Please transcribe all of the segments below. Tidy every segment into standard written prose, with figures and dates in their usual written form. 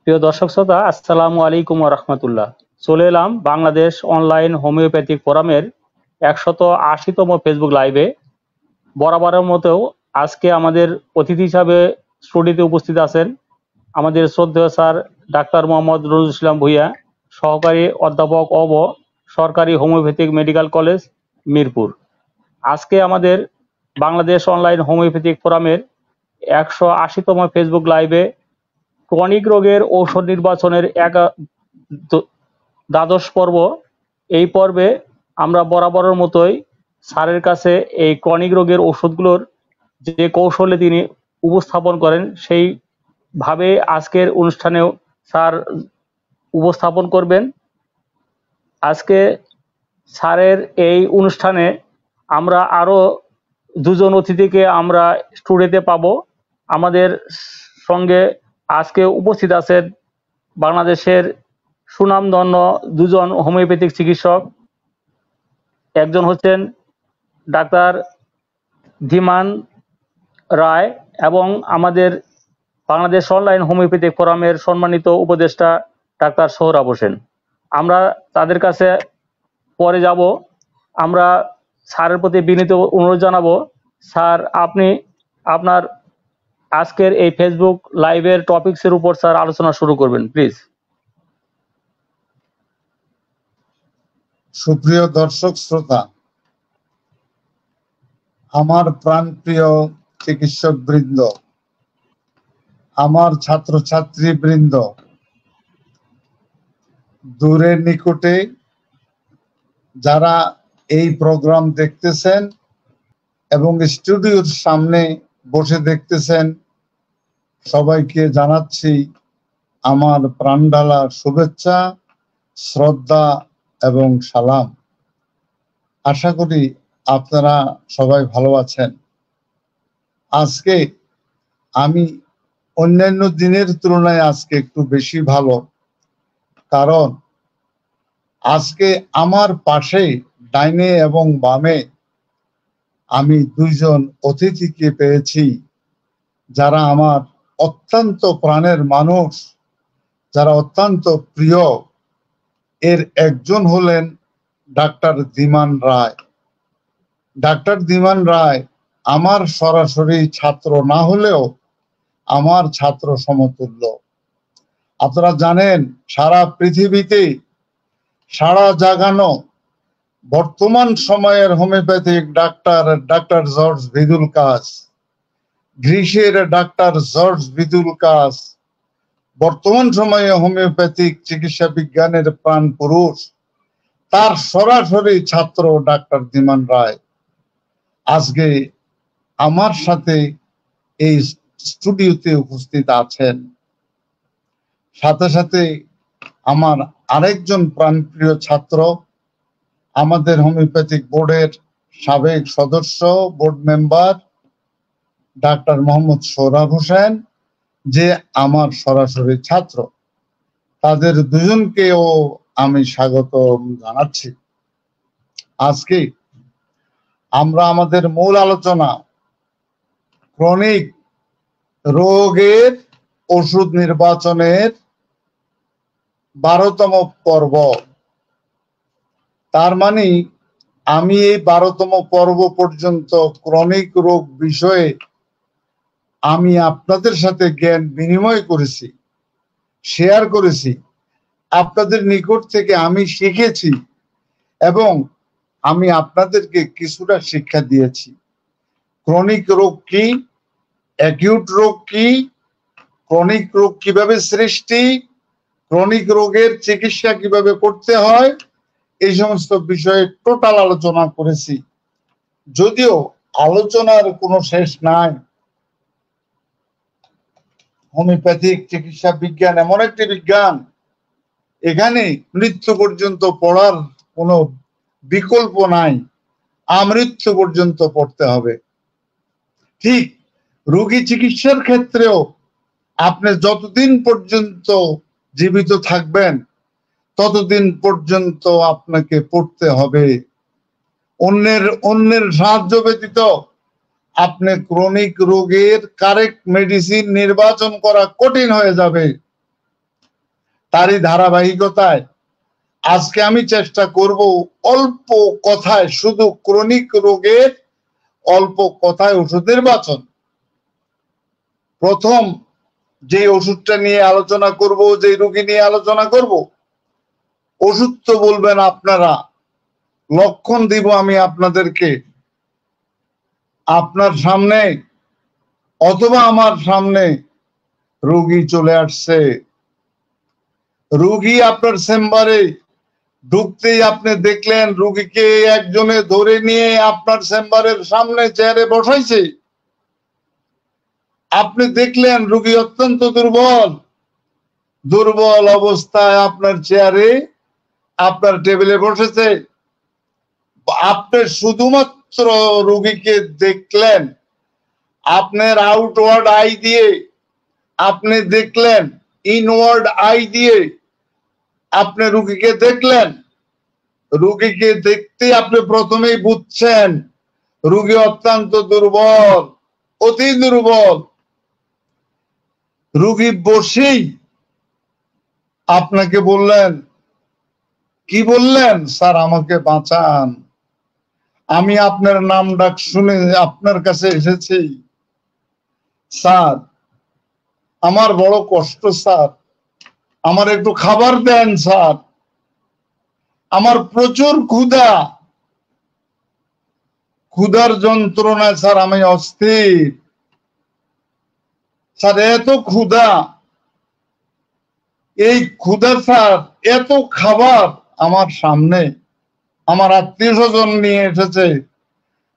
প্রিয় দর্শক শ্রোতা, আসসালামু আলাইকুম ওয়া রাহমাতুল্লাহ। চলে এলাম বাংলাদেশ অনলাইন হোমিওপ্যাথিক ফোরামের 180তম ফেসবুক লাইভে। বরাবরের মতো আজকে আমাদের অতিথি হিসাবে স্টুডিওতে উপস্থিত আছেন আমাদের শ্রদ্ধেয় স্যার ডাক্তার মোহাম্মদ রোজুল ইসলাম ভূঁইয়া, সহকারী অধ্যাপক অব, সরকারি হোমিওপ্যাথিক মেডিকেল কলেজ, মিরপুর। আজকে আমাদের বাংলাদেশ অনলাইন হোমিওপ্যাথিক ফোরামের 180তম ফেসবুক লাইভে ক্রনিক রোগের ঔষধ নির্বাচনের দ্বাদশ পর্ব। এই পর্বে আমরা বরাবরের মতোই স্যারের কাছে এই ক্রনিক রোগের ওষুধগুলোর যে কৌশলে তিনি উপস্থাপন করেন সেইভাবে আজকের অনুষ্ঠানেও স্যার উপস্থাপন করবেন। আজকে স্যারের এই অনুষ্ঠানে আমরা আরও দুজন অতিথিকে আমরা স্টুডিওতে পাবো। আমাদের সঙ্গে আজকে উপস্থিত আছেন বাংলাদেশের সুনামধন্য দুজন হোমিওপ্যাথিক চিকিৎসক। একজন হচ্ছেন ডাক্তার ধীমান রায় এবং আমাদের বাংলাদেশ অনলাইন হোমিওপ্যাথিক ফোরামের সম্মানিত উপদেষ্টা ডাক্তার সোহরাব হোসেন। আমরা তাদের কাছে পরে যাব। আমরা স্যারের প্রতি বিনীত অনুরোধ জানাবো, স্যার আপনি আপনার আজকের এই ফেসবুক লাইভের টপিকসের উপর স্যার আলোচনা শুরু করবেন, প্লিজ। সুপ্রিয় দর্শক শ্রোতা, আমার প্রাণপ্রিয় চিকিৎসক বৃন্দ, আমার ছাত্রছাত্রী বৃন্দ, দূরে নিকটে যারা এই প্রোগ্রাম দেখতেছেন এবং স্টুডিওর সামনে বসে দেখতেছেন, সবাইকে জানাচ্ছি আমার প্রাণঢালা শুভেচ্ছা, শ্রদ্ধা এবং সালাম। আশা করি আপনারা সবাই ভালো আছেন। আজকে আমি অন্যান্য দিনের তুলনায় আজকে একটু বেশি ভালো, কারণ আজকে আমার পাশে ডাইনে এবং বামে আমি দুইজন অতিথিকে পেয়েছি যারা আমার অত্যন্ত প্রাণের মানুষ, যারা অত্যন্ত প্রিয়। এর একজন হলেন ডাক্তার ধীমান রায়। ডাক্তার ধীমান রায় আমার সরাসরি ছাত্র না হলেও আমার ছাত্র সমতুল্য। আপনারা জানেন, সারা পৃথিবীতে সারা জাগানো বর্তমান সময়ের হোমিওপ্যাথিক ডাক্তার জর্জ ভিদুলকাস, গ্রিসের ডাক্তার জর্জ ভিদুলকাস বর্তমান সময়ে হোমিওপ্যাথিক চিকিৎসা বিজ্ঞানের প্রাণ পুরুষ, তার সরাসরি ছাত্র ডাক্তার ধীমান রায় আজকে আমার সাথে এই স্টুডিওতে উপস্থিত আছেন। সাথে সাথে আমার আরেকজন প্রাণপ্রিয় ছাত্র, আমাদের হোমিওপ্যাথিক বোর্ডের সাবেক সদস্য, board member doctor Mohammad Sohrab Hossain, যে আমার সরাসরি ছাত্র। তাদের দুজনকেও আমি স্বাগত জানাচ্ছি। আজকে আমরা আমাদের মূল আলোচনা ক্রনিক রোগের ওষুধ নির্বাচনের 12তম পর্ব। তার মানে আমি এই 12তম পর্ব পর্যন্ত ক্রনিক রোগ বিষয়ে আমি আপনাদের সাথে জ্ঞান বিনিময় করেছি, শেয়ার করেছি। আপনাদের নিকট থেকে আমি শিখেছি এবং আমি আপনাদেরকে কিছুটা শিক্ষা দিয়েছি। ক্রনিক রোগ কি, অ্যাকিউট রোগ কি, ক্রনিক রোগ কিভাবে সৃষ্টি, ক্রনিক রোগের চিকিৎসা কিভাবে করতে হয়, এই সমস্ত বিষয়ে টোটাল আলোচনা করেছি। যদিও আলোচনার কোনো শেষ নাই। হোমিওপ্যাথিক চিকিৎসা বিজ্ঞান এমন একটি বিজ্ঞান, এখানে মৃত্যু পর্যন্ত পড়ার কোনো বিকল্প নাই। আমৃত্যু পর্যন্ত পড়তে হবে। ঠিক রোগী চিকিৎসার ক্ষেত্রেও আপনি যতদিন পর্যন্ত জীবিত থাকবেন ততদিন পর্যন্ত আপনাকে পড়তে হবে। অন্যের সাহায্য ব্যতীত আপনি ক্রনিক রোগের কারেক্ট মেডিসিন নির্বাচন করা কঠিন হয়ে যাবে। তারই ধারাবাহিকতায় আজকে আমি চেষ্টা করব অল্প কথায়, শুধু ক্রনিক রোগের অল্প কথায় ওষুধের বাচন। প্রথম যে ওষুধটা নিয়ে আলোচনা করব, যে রোগী নিয়ে আলোচনা করব, ওষুধ তো বলবেন আপনারা, লক্ষণ দিব আমি আপনাদেরকে। আপনার সামনে অথবা আমার সামনে রোগী চলে আসছে। রোগী আপনার চেম্বারে ঢুকতেই আপনি দেখলেন রোগীকে একজনে ধরে নিয়ে আপনার চেম্বারের সামনে চেয়ারে বসাইছে। আপনি দেখলেন রোগী অত্যন্ত দুর্বল অবস্থায় আপনার চেয়ারে, আপনার টেবিলে বসেছে। আপনি শুধুমাত্র রোগীকে দেখলেন, আপনার আউটওয়ার্ড আই দিয়ে আপনি দেখলেন, ইনওয়ার্ড আই দিয়ে আপনি রোগীকে দেখলেন। রোগীকে দেখতে আপনি প্রথমেই বুঝছেন রোগী অত্যন্ত দুর্বল, অতি দুর্বল। রোগী বসেই আপনাকে বললেন, কি বললেন? স্যার আমাকে বাঁচান, আমি আপনার নাম ডাক শুনে আপনার কাছে এসেছি। স্যার আমার বড় কষ্ট, স্যার আমার একটু খাবার দেন, স্যার আমার প্রচুর ক্ষুধার যন্ত্রণায় স্যার আমি অস্থির, স্যার এত ক্ষুধা, এই ক্ষুধা স্যার, এত খাবার আমার সামনে আমার আত্মীয় স্বজন নিয়ে এসেছে,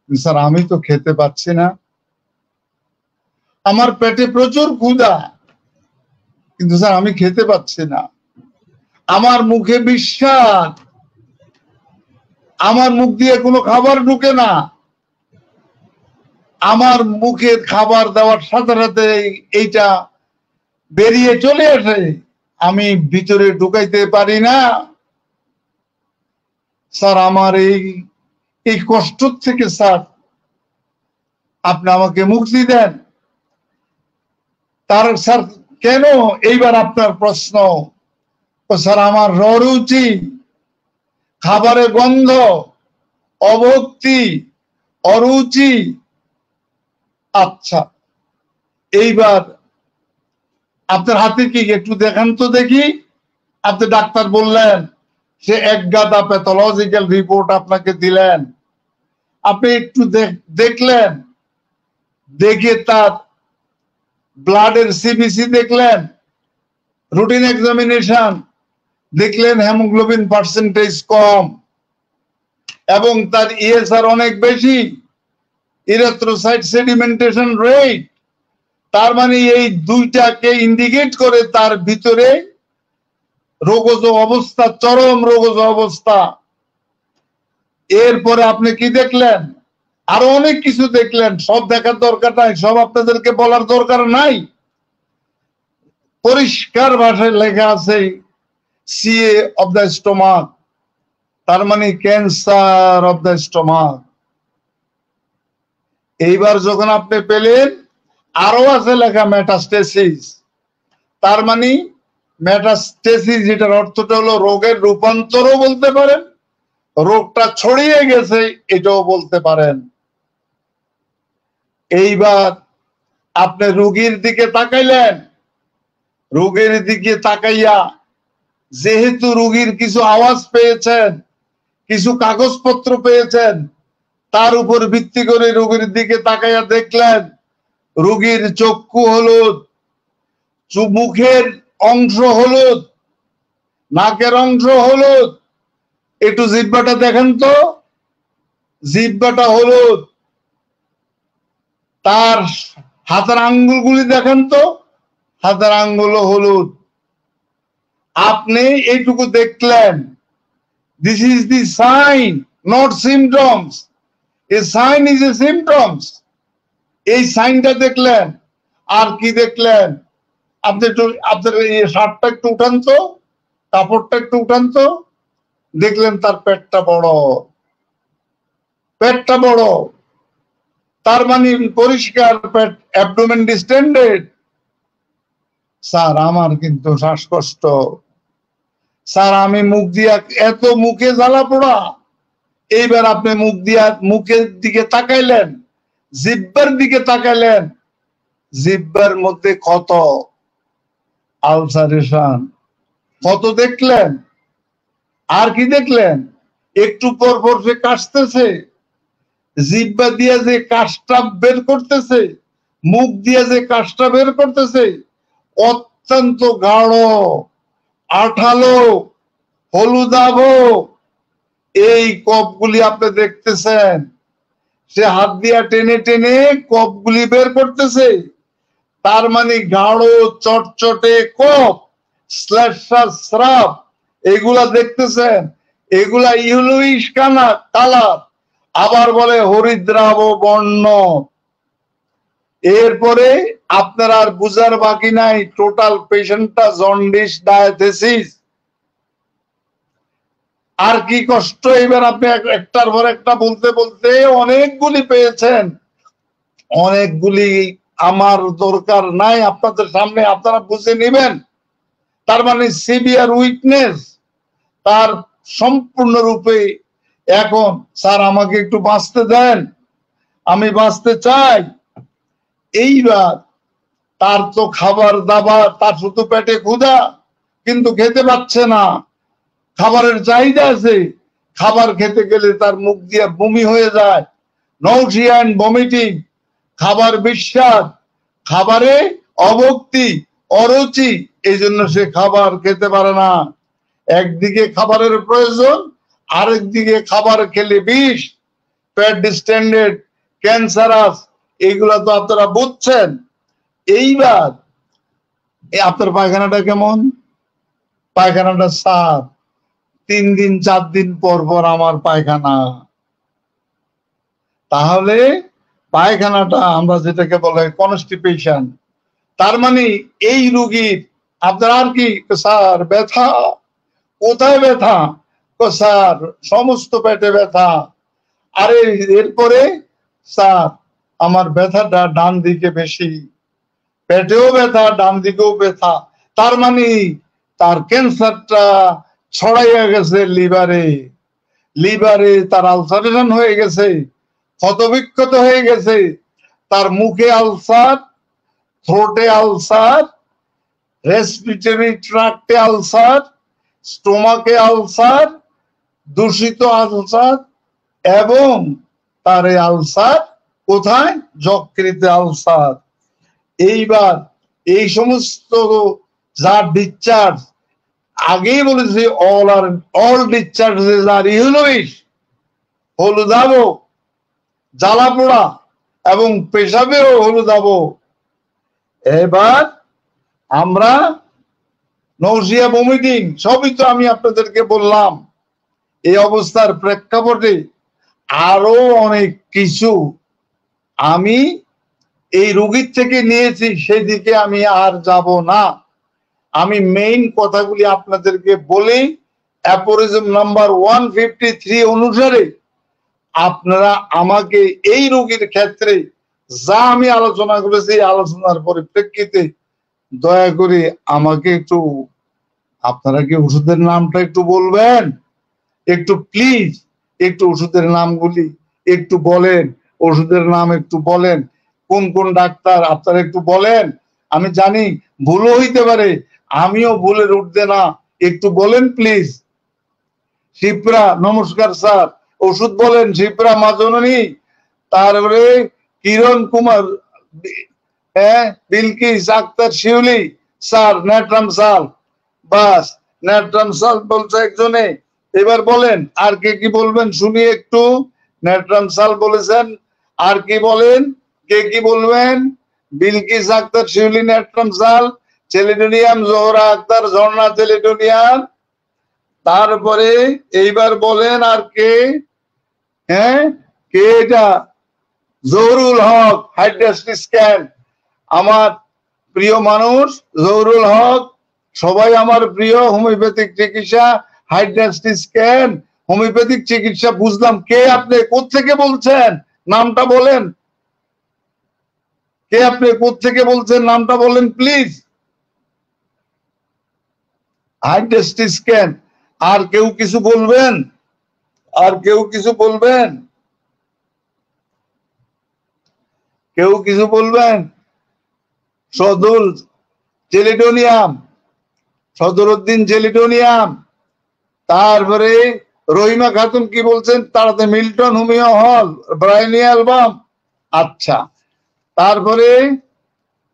স্যার আমি তো খেতে পাচ্ছি না, আমার পেটে প্রচুর ক্ষুধা কিন্তু স্যার আমি খেতে পাচ্ছি না, আমার মুখে বিশ্বাস, আমার মুখ দিয়ে কোনো খাবার ঢুকে না, আমার মুখে খাবার দেওয়ার সাথে সাথে এইটা বেরিয়ে চলে আসে, আমি ভিতরে ঢুকাইতে পারি না। স্যার আমার এই কষ্ট থেকে স্যার আপনি আমাকে মুক্তি দেন। তার স্যার কেন? এইবার আপনার প্রশ্ন। স্যার আমার অরুচি, খাবারের গন্ধ, অভক্তি, অরুচি। আচ্ছা এইবার আপনার হাতে কি একটু দেখান তো দেখি। আপনি ডাক্তার বললেন, সে এক গাদা প্যাথোলজিক্যাল রিপোর্ট আপনাকে দিলেন, আপনি একটু দেখলেন, দেখে তার ব্লাডের সিবিসি দেখলেন, রুটিন এক্সামিনেশন দেখলেন হেমোগ্লোবিন পার্সেন্টেজ কম এবং তার ইএসআর অনেক বেশি, ইরিথ্রোসাইট সেডিমেন্টেশন রেট, তার মানে এই দুইটাকে ইন্ডিকেট করে তার ভিতরে রোগজ অবস্থা, চরম রোগজ অবস্থা। এরপরে আপনি কি দেখলেন? আরো অনেক কিছু দেখলেন, সব দেখার দরকার নাই, সব আপনাদেরকে বলার দরকার নাই। পরিষ্কার ভাষায় লেখা আছে সিএ অফ দ্য স্টোমাক, তার মানে ক্যান্সার অফ দ্য স্টোমাক। এইবার যখন আপনি পেলেন, আরো আছে লেখা মেটাস্টেসিস, তার মানে মেটাস্টেসিস, যেটার অর্থটা হলো রোগের রূপান্তরও বলতে পারেন, রোগটা ছড়িয়ে গেছে এটাও বলতে পারেন। এইবার আপনি রোগীর দিকে তাকাইলেন, রোগীর দিকে তাকাইয়া যেহেতু রোগীর কিছু আওয়াজ পেয়েছেন, কিছু কাগজপত্র পেয়েছেন, তার উপর ভিত্তি করে রোগীর দিকে তাকাইয়া দেখলেন রোগীর চক্ষু হলুদ, মুখের অংশ হলুদ, নাকের অংশ হলুদ, একটু জিহ্বাটা দেখেন তো, জিহ্বাটা হলুদ, তার হাতের আঙ্গুলগুলি দেখেন তো, হাতের আঙ্গুল হলুদ। আপনি এইটুকু দেখলেন, this is the sign, not symptoms. A sign is a symptoms. এই সাইনটা দেখলেন। আর কি দেখলেন? আপনি একটু আপনার এই শার্টটা একটু উঠান তো, কাপড়টা একটু উঠান তো, দেখলেন তার পেটটা বড়, পেটটা বড়, তার মানে পরিষ্কার পেট, অ্যাবডোমেন ডিস্টেন্ডেড। স্যার আমার কিন্তু শ্বাসকষ্ট, স্যার আমি মুখ দিয়া এত মুখে জ্বালা পোড়া, এইবার আপনি মুখ দিয়া মুখের দিকে তাকাইলেন, জিব্বার দিকে তাকাইলেন, জিব্বার মধ্যে ক্ষত, আলসারেশন, ক্ষত দেখলেন। আর কি দেখলেন? একটু পর পর সে কাশতেছে, জিব্বা দিয়ে যে কাশটা বের করতেছে, মুখ দিয়ে যে কাশটা বের করতেছে, অত্যন্ত গাঢ়, আঠালো, হলুদাভ। এই কপগুলি আপনি দেখতেছেন, সে হাত দিয়া টেনে টেনে কপগুলি বের করতেছে। তার মানে গাঢ় চটচটে কপ, স্রাব, এগুলা দেখতেছেন, এগুলা ইউলুইশ কালার, আবার বলে হরিদ্রাভ বর্ণ। এরপরে আপনার আর বুঝার বাকি নাই, টোটাল পেশেন্টটা জন্ডিস ডায়াথেসিস। আর কি কষ্ট! এবার আপনি একটার পর একটা বলতে বলতে অনেকগুলি পেয়েছেন, অনেকগুলি আমার দরকার নাই, আপনাদের সামনে আপনারা বুঝে নেবেন। তার মানে সিভিয়ার উইকনেস তার সম্পূর্ণরূপে। এখন স্যার আমাকে একটু বাঁচতে দেন, আমি বাঁচতে চাই। এইবার তার তো খাবার দাবার, তার শুধু পেটে ক্ষুধা, কিন্তু খেতে পাচ্ছে না, খাবারের চাহিদা আছে, খাবার খেতে গেলে তার মুখ দিয়ে বমি হয়ে যায়, নৌজিয়া এন্ড ভমিটিং, খাবার বিস্বাদ, খাবারে অভক্তি, অরুচি, এই জন্য সে খাবার খেতে পারে না। একদিকে খাবারের প্রয়োজন, আরেকদিকে খাবার খেলে বিষ, পেট ডিস্টেন্ডেড, ক্যান্সারাস, এইগুলা তো আপনারা বুঝছেন। এইবার আপনার পায়খানাটা কেমন? পায়খানাটা সাফ, 3 দিন 4 দিন পর পর আমার পায়খানা। তাহলে পায়খানাটা আমরা যেটাকে বলে কনস্টিপেশন, তার মানে এই রোগীর আপনার আর কি? স্যার ব্যথা। কোথায় ব্যথা? স্যার সমস্ত পেটে ব্যথা। আরে এরপরে স্যার আমার ব্যথাটা ডান দিকে বেশি, পেটেও ব্যথা, ডান দিকেও ব্যথা। তার মানে তার ক্যান্সারটা ছড়াইয়া গেছে লিভারে, লিভারে তার আলসারেশন হয়ে গেছে, ক্ষতবিক্ষত হয়ে গেছে, তার মুখে আলসার, থ্রোটে আলসার, রেসপিরেটরি ট্রাক্টে আলসার, স্টোমাকে আলসার, দূষিত আলসার, এবং তার এই আলসার কোথায়? যকৃতে আলসার। এইবার এই সমস্ত যা ডিসচার্জ, আগেই বলেছি অল ডিসচার্জেস আর ইউলুইশ, হলুদাভ, জ্বালা পোড়া, এবং পেশাবেও হলুদাভ। এবার আমরা নৌজিয়া ভমিটিং সবই তো আমি আপনাদেরকে বললাম। এই অবস্থার প্রেক্ষাপটে আরো অনেক কিছু আমি এই রোগীর থেকে নিয়েছি, সেদিকে আমি আর যাব না। আমি মেইন কথাগুলি আপনাদেরকে বলি। অ্যাপোরিজম নাম্বার 153 অনুসারে আপনারা আমাকে এই রোগীর ক্ষেত্রে যা আমি আলোচনা করেছি, আলোচনার পরিপ্রেক্ষিতে দয়া করে আমাকে একটু, আপনারা কি ওষুধের নামটা একটু বলবেন? একটু প্লিজ, একটু ওষুধের নামগুলি একটু বলেন, ওষুধের নাম একটু বলেন, কোন কোন ডাক্তার আপনারা একটু বলেন। আমি জানি ভুলও হইতে পারে, আমিও ভুলের ঊর্ধ্বে না, একটু বলেন প্লিজ। শিপ্রা, নমস্কার স্যার, ওষুধ বলেন। শিপ্রা মাজননী, তারপরে কিরণ কুমার, বিলকিস আক্তার শিউলি, স্যার নেট্রামসাল। বাস, নেট্রামসাল বলছে একজনে। এবার বলেন আর কে কি বলবেন শুনি একটু। নেট্রামসাল বলেছেন, আর কি বলেন? কে কি বলবেন? বিলকিস আক্তার শিউলি, নেট্রামসাল, চেলিডোনিয়াম, জোহরা আক্তার, ঝর্ণা চেলিডোনিয়াম। তারপরে এইবার বলেন আর কে? হ্যাঁ, কে এটা? জহুরুল হক, হাইড্রাস্টি স্ক্যান। আমার প্রিয় মানুষ জহুরুল হক, সবাই আমার প্রিয়। হোমিওপ্যাথিক চিকিৎসা, হাইড্রাস্টি স্ক্যান, হোমিওপ্যাথিক চিকিৎসা, বুঝলাম। কে আপনি? কোত্থেকে বলছেন? নামটা বলেন। কে আপনি? কোত্থেকে বলছেন? নামটা বলেন প্লিজ। হাইড্রোস্টি স্ক্যান। আর কেউ কিছু বলবেন? আর কেউ কিছু বলবেন? কেউ কিছু বলবেন? Sadul chelidonium, Sadruddin chelidonium. তারপরে রহিমা খাতুন কি বলছেন? তারাতে মিল্টন হোমিও হল, ব্রাইনি অ্যালবাম। আচ্ছা, তারপরে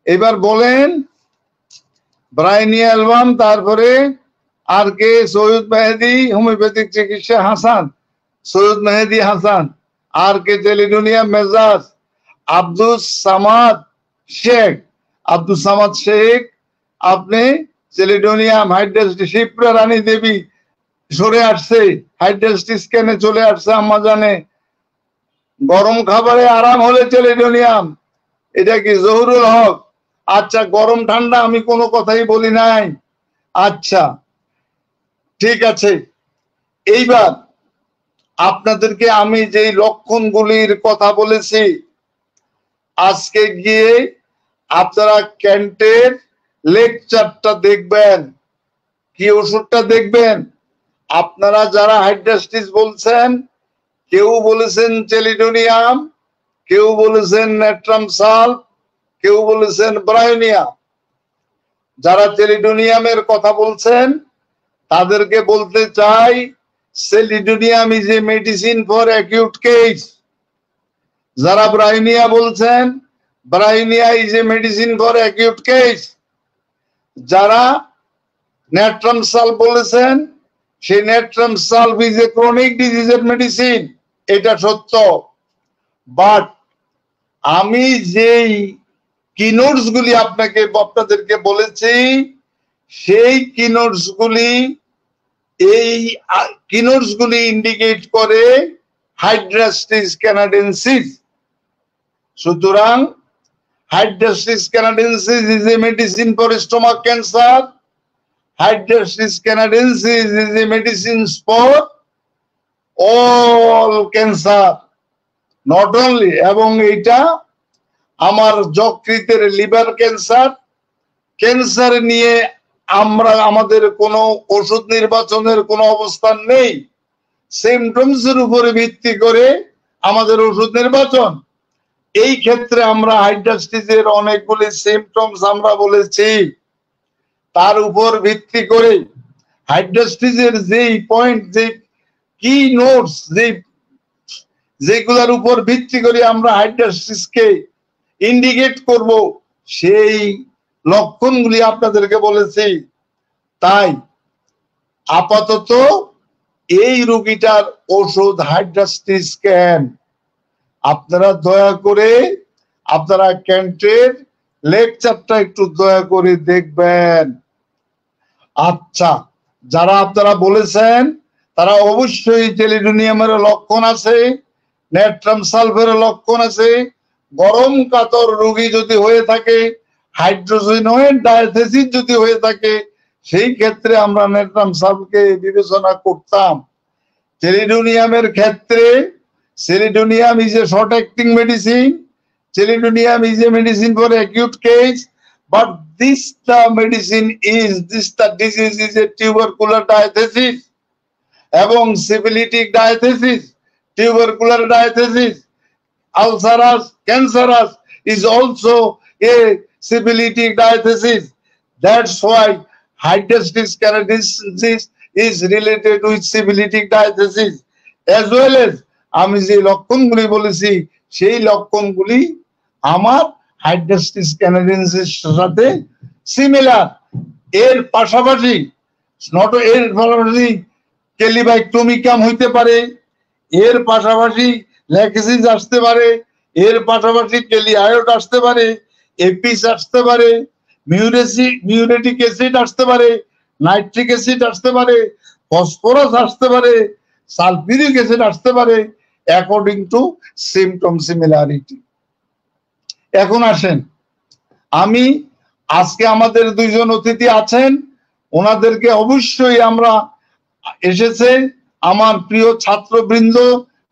এবার বলেন ব্রাইনি অ্যালবাম, তারপরে আর কে? সৈয়দ মেহেদি হোমিওপ্যাথিক চিকিৎসা হাসান, সৈয়দ মেহেদি হাসান। আর কে? চেলিডোনিয়াম মেজাজ, আব্দুস সামাদ শেখ, আব্দুস সামাদ শেখ। আপনি চেলিডোনিয়াম, হাইড্রোস্টি, শিপ্রা রানী দেবী সরে আসছে, হাইড্রোস্টি স্ক্যানে চলে আসছে আম্মা জানে। গরম খাবারে আরাম হলে চেলিডোনিয়াম, এটা কি? জহুরুল হক। আচ্ছা, গরম ঠান্ডা আমি কোনো কথাই বলি নাই। আচ্ছা, ঠিক আছে। এইবার আপনাদেরকে আমি যে লক্ষণগুলির কথা বলেছি, আজকে গিয়ে আপনারা ক্যান্টের লেকচারটা দেখবেন। কি ওষুধটা দেখবেন? আপনারা যারা হাইড্রোস্টিস বলছেন, কেউ বলেছেন চেলিডোনিয়াম, কেউ বলেছেন নেট্রাম সাল, কেউ বলেছেন ব্রায়োনিয়া। যারা চেলিডোনিয়ামের কথা বলছেন তাদেরকে বলতে চাই, chelidonium is a medicine for acute case. যারা ব্রায়োনিয়া বলছেন, Bryonia is a medicine for acute case. যারা নেট্রাম সাল বলেছেন, সেই নেট্রাম সাল ইজ এ ক্রনিক ডিজিজের মেডিসিন, এটা সত্য। বাট আমি যেই কিনোটস গুলি আপনাদেরকে বলেছি, সেই কিনোটস গুলি, এই কিনোটস গুলি ইন্ডিকেট করে হাইড্রোস্টিস ক্যানাডেন্সিস। সুতরাং hydrastis canadensis is a medicine for stomach cancer, hydrastis canadensis is a medicine for all cancer, not only. এবং এইটা আমার যকৃতের লিভার ক্যান্সার, ক্যান্সার নিয়ে আমাদের কোনো ওষুধ নির্বাচনের কোনো অবস্থান নেই। সিমটমস এর উপরে ভিত্তি করে আমাদের ওষুধ নির্বাচন। এই ক্ষেত্রে আমরা হাইড্রোস্টিসের অনেকগুলি সিমটমস আমরা বলেছি, তার উপর ভিত্তি করে হাইড্রোস্টিসের যেই পয়েন্ট, যে কি নোটস, যেগুলোর উপর ভিত্তি করে আমরা হাইড্রোস্টিসকে ইন্ডিকেট করব, সেই লক্ষণগুলি আপনাদেরকে বলেছি। তাই আপাতত এই রোগীটার ওষুধ হাইড্রোস্টিস স্ক্যান। আপনারা দয়া করে আপনারা ক্যান্টের লেকচারটা একটু দয়া করে দেখবেন। আচ্ছা, যারা আপনারা বলেছেন তারা অবশ্যই চেলিডোনিয়ামের লক্ষণ আছে, নেট্রাম সালফের লক্ষণ আছে। গরম কাতর রোগী যদি হয়ে থাকে, হাইড্রোজেনোয়েড ডায়াথেসিস যদি হয়ে থাকে, সেই ক্ষেত্রে আমরা নেট্রাম সালফকে বিবেচনা করতাম। চেলিডোনিয়ামের ক্ষেত্রে, chelidonium is a short acting medicine, chelidonium is a medicine for acute case, but the disease is a tubercular diathesis এবং syphilitic diathesis, tubercular diathesis, ulcerous cancerous is also a syphilitic diathesis. That's why hydrostatic canadensis is related with syphilitic diathesis, as well as আমি যে লক্ষণগুলি বলেছি সেই লক্ষণগুলি আমার হাইড্রোস্টিস canadensis সাথে similar. এর পাশাপাশি কেলিবাইক্টোমিকাম হইতে পারে, এর পাশাপাশি ল্যাকেসিস আসতে পারে, এর পাশাপাশি কেলিআয়োড আসতে পারে, এপিস আসতে পারে, মিউরেটিক অ্যাসিড আসতে পারে, নাইট্রিক অ্যাসিড আসতে পারে, ফসফরাস আসতে পারে, সালফিউরিক অ্যাসিড আসতে পারে, অ্যাকর্ডিং টু সিমটম সিমিলারিটি। এখন আসেন, আমি আজকে আমাদের দুইজন অতিথি আছেন, ওনাদেরকে অবশ্যই আমরা এসেছে আমার প্রিয় ছাত্রবৃন্দ,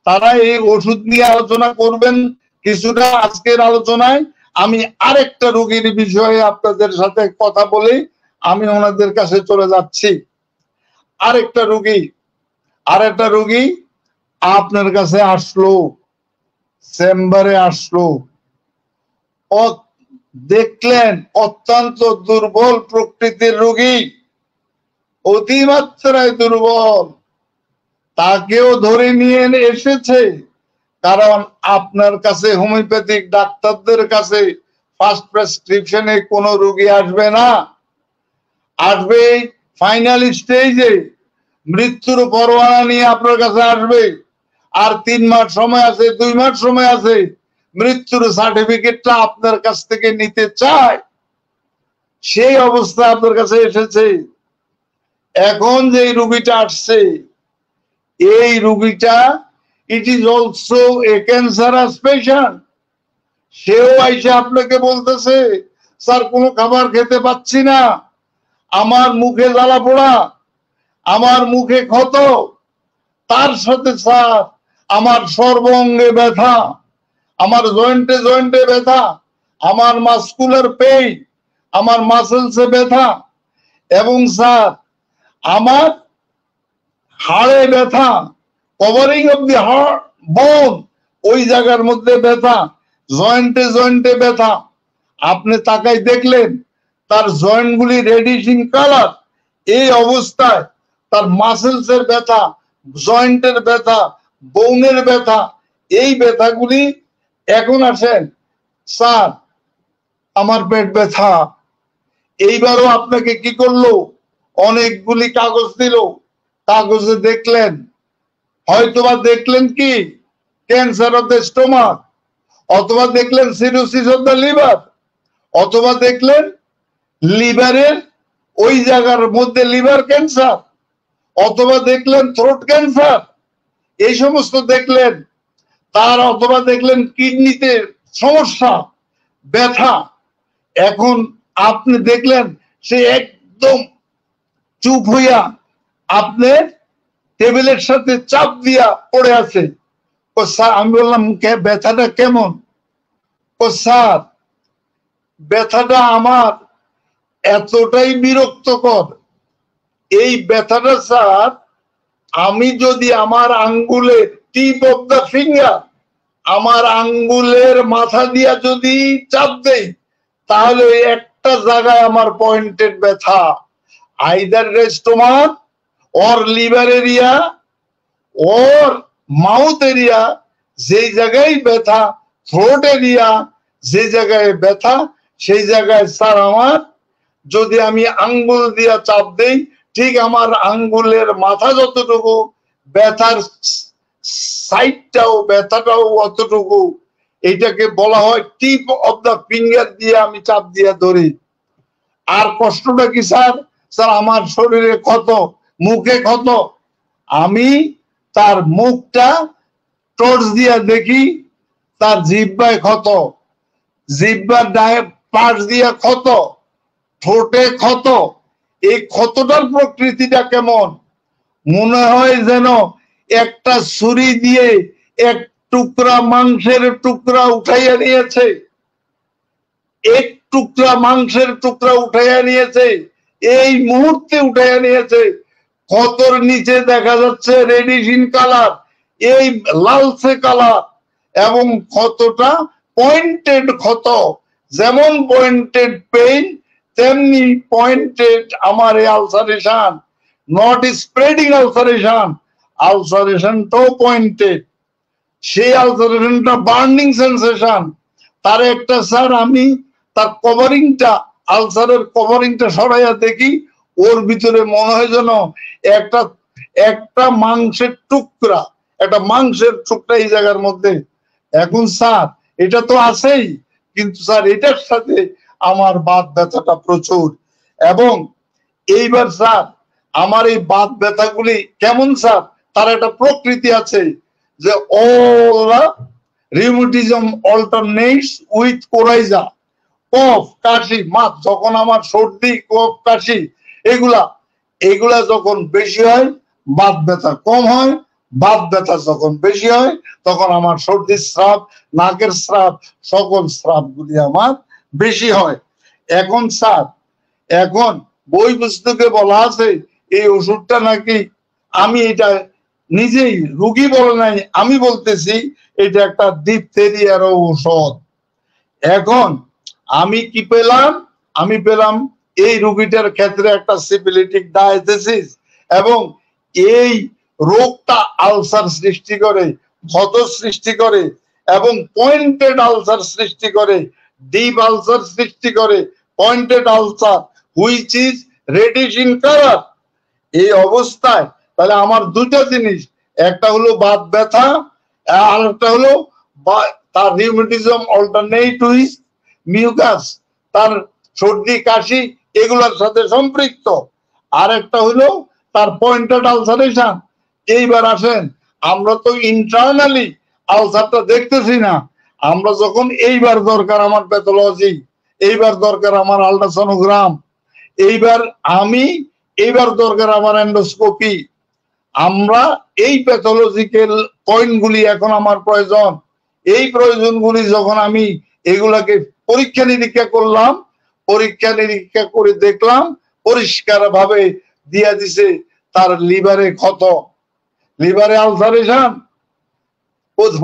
তারা এই ওষুধ নিয়ে আলোচনা করবেন কিছুটা। আজকের আলোচনায় আমি আরেকটা রোগীর বিষয়ে আপনাদের সাথে কথা বলে আমি ওনাদের কাছে চলে যাচ্ছি। আরেকটা রোগী আপনার কাছে আসলো, চেম্বারে আসলো, ও দেখলেন অত্যন্ত দুর্বল প্রকৃতির রোগী, অতিমাত্রায় দুর্বল, তাকেও ধরে নিয়ে এসেছে। কারণ আপনার কাছে হোমিওপ্যাথিক ডাক্তারদের কাছে ফার্স্ট প্রেসক্রিপশনে কোনো রোগী আসবে না, আসবে ফাইনাল স্টেজে মৃত্যুর পরোয়ানা নিয়ে আপনার কাছে আসবে। আর 3 মাস সময় আছে, 2 মাস সময় আছে, মৃত্যুর সার্টিফিকেটটা আপনার কাছ থেকে নিতে চায়। সেই অবস্থা আপনার কাছে এসেছে। এখন যে রোগীটা আসছে, এই রোগীটা it is also a cancerous patient. সেও আইসে আপনাকে বলতেছে, স্যার কোনো খাবার খেতে পাচ্ছি না, আমার মুখে জ্বালা পোড়া, আমার মুখে ক্ষত, তার সাথে স্যার আমার সর্বাঙ্গে ব্যথা, আমার জয়েন্টে জয়েন্টে ব্যথা, আমার মাসকুলার পেইন, আমার মাসেলসে ব্যথা, এবং স্যার আমার হাড়ে ব্যথা, কভারিং অফ দি হার্ট বোন, ওই জায়গার মধ্যে ব্যথা, জয়েন্টে জয়েন্টে ব্যথা। আপনি তাকাই দেখলেন তার জয়েন্ট গুলি রেডিশিং কালার। এই অবস্থায় তার মাসেলসের ব্যথা, জয়েন্টের ব্যথা, বোনের ব্যথা, এই ব্যথাগুলি। এখন আসেন, স্যার আমার পেট ব্যথা। এইবারও আপনাকে কি করলো, অনেকগুলি কাগজ দিল, কাগজে দেখলেন, হয়তোবা দেখলেন কি ক্যান্সার অফ দ্য স্টোমাক, অথবা দেখলেন সিরোসিস অফ দ্য লিভার, অথবা দেখলেন লিভারের ওই জায়গার মধ্যে লিভার ক্যান্সার, অথবা দেখলেন থ্রোট ক্যান্সার, এই সমস্ত দেখলেন। তার অথবা দেখলেন কিডনিতে সমস্যা, ব্যথা। এখন আপনি দেখলেন সে একদম চুপ হইয়া আপনার টেবিলের সাথে চাপ দিয়া পড়ে আছে। ও স্যার, আমি বললাম ব্যথাটা কেমন? ও স্যার ব্যথাটা আমার এতটাই বিরক্তকর, এই ব্যথাটা স্যার আমি যদি আমার আঙ্গুলের টিপ অফ দ্য ফিঙ্গার, আমার আঙ্গুলের মাথা দিয়া যদি চাপ দেই, তাহলে একটা জায়গায় আমার পয়েন্টেড ব্যথা, either stomach or liver area or mouth area, যেই জায়গায় ব্যথা, থ্রোট এরিয়া যে জায়গায় ব্যথা, সেই জায়গায় স্যার আমার যদি আমি আঙ্গুল দিয়া চাপ দেই, ঠিক আমার আঙ্গুলের মাথা যতটুকু, ব্যথার সাইডটাও ব্যথাটাও অতটুকু। এইটাকে বলা হয় টিপ অফ দ্য ফিঙ্গার দিয়ে আমি চাপ দিয়া ধরি। আর কষ্টটা কি স্যার? স্যার আমার শরীরে ক্ষত, মুখে ক্ষত, আমি তার মুখটা টর্চ দিয়া দেখি, তার জিহ্বায় ক্ষত, জিহ্বার পাশ দিয়া ক্ষত, ঠোঁটে ক্ষত। এই ক্ষতটার প্রকৃতিটা কেমন? মনে হয় যেন একটা ছুরি দিয়ে এক টুকরা মাংসের টুকরা উঠাইয়া নিয়েছে, এক টুকরা মাংসের টুকরা উঠাইয়া নিয়েছে, এই মুহূর্তে উঠাইয়া নিয়েছে। ক্ষতর নিচে দেখা যাচ্ছে রেডিশিন কালার, এই লালচে কালার, এবং ক্ষতটা পয়েন্টেড ক্ষত। যেমন পয়েন্টেড পেইন, তেমনি পয়েন্টেড আমার এই আলসারেশন, নট স্প্রেডিং আলসারেশন, আলসারেশনটাও পয়েন্টেড। সেই আলসারেশনটা বার্নিং সেন্সেশন। তার একটা স্যার আমি তার কভারিংটা, আলসারের কভারিংটা সরাইয়া দেখি, ওর ভিতরে মনে হয় যেন একটা একটা মাংসের টুকরা, একটা মাংসের টুকরা এই জায়গার মধ্যে। এখন স্যার এটা তো আছেই, কিন্তু স্যার এটার সাথে আমার বাত ব্যথাটা প্রচুর। এবং এইবার স্যার আমার এই বাত ব্যথাগুলি কেমন স্যার? তার একটা প্রকৃতি আছে যে all rheumatism alternates with coryza, cough Kashi, math, যখন আমার সর্দি কফ কাশি এগুলা যখন বেশি হয় বাত ব্যথা কম হয়, বাত ব্যথা যখন বেশি হয় তখন আমার সর্দির স্রাব, নাকের স্রাব, সকল স্রাব গুলি আমার বেশি হয়। এখন স্যার, এখন বই পুস্তকে বলা আছে এই ওষুধটা নাকি, আমি এটা নিজেই, রুগী বলে নাই, আমি বলতেছি এটা একটা ডিপথেরিয়ার ঔষধ। এখন আমি কি পেলাম? আমি পেলাম এই রুগীটার ক্ষেত্রে একটা সিফিলিটিক ডায়াথেসিস, এবং এই রোগটা আলসার সৃষ্টি করে, ক্ষত সৃষ্টি করে, এবং পয়েন্টেড আলসার সৃষ্টি করে, ডিপ আলসার সৃষ্টি করে, pointed ulcer which is reddish in colour. এই অবস্থায় তাহলে আমার দুটো জিনিস, একটা হলো বাত ব্যথা, আর একটা হলো তার রিউমেটিজম অল্টারনেট উইথ মিউকাস, তার সর্দি কাশি এগুলোর সাথে সম্পৃক্ত, আর একটা হলো তার পয়েন্টেড আলসারেশন। এইবার আসেন, আমরা তো ইন্টারনালি আলসারটা দেখতেছি না, আমরা যখন এইবার দরকার আমার প্যাথোলজি, এইবার দরকার আমার আল্ট্রাসোনোগ্রাম, এইবার দরকার আমার এন্ডোস্কোপি, আমরা এই প্যাথোলজিক্যাল পয়েন্টগুলি এখন আমার প্রয়োজন। এই প্রয়োজনগুলি যখন আমি এগুলাকে পরীক্ষা নিরীক্ষা করলাম, পরীক্ষা নিরীক্ষা করে দেখলাম পরিষ্কার ভাবে দিয়া দিছে তার লিভারে ক্ষত, লিভারে আলসারেশন,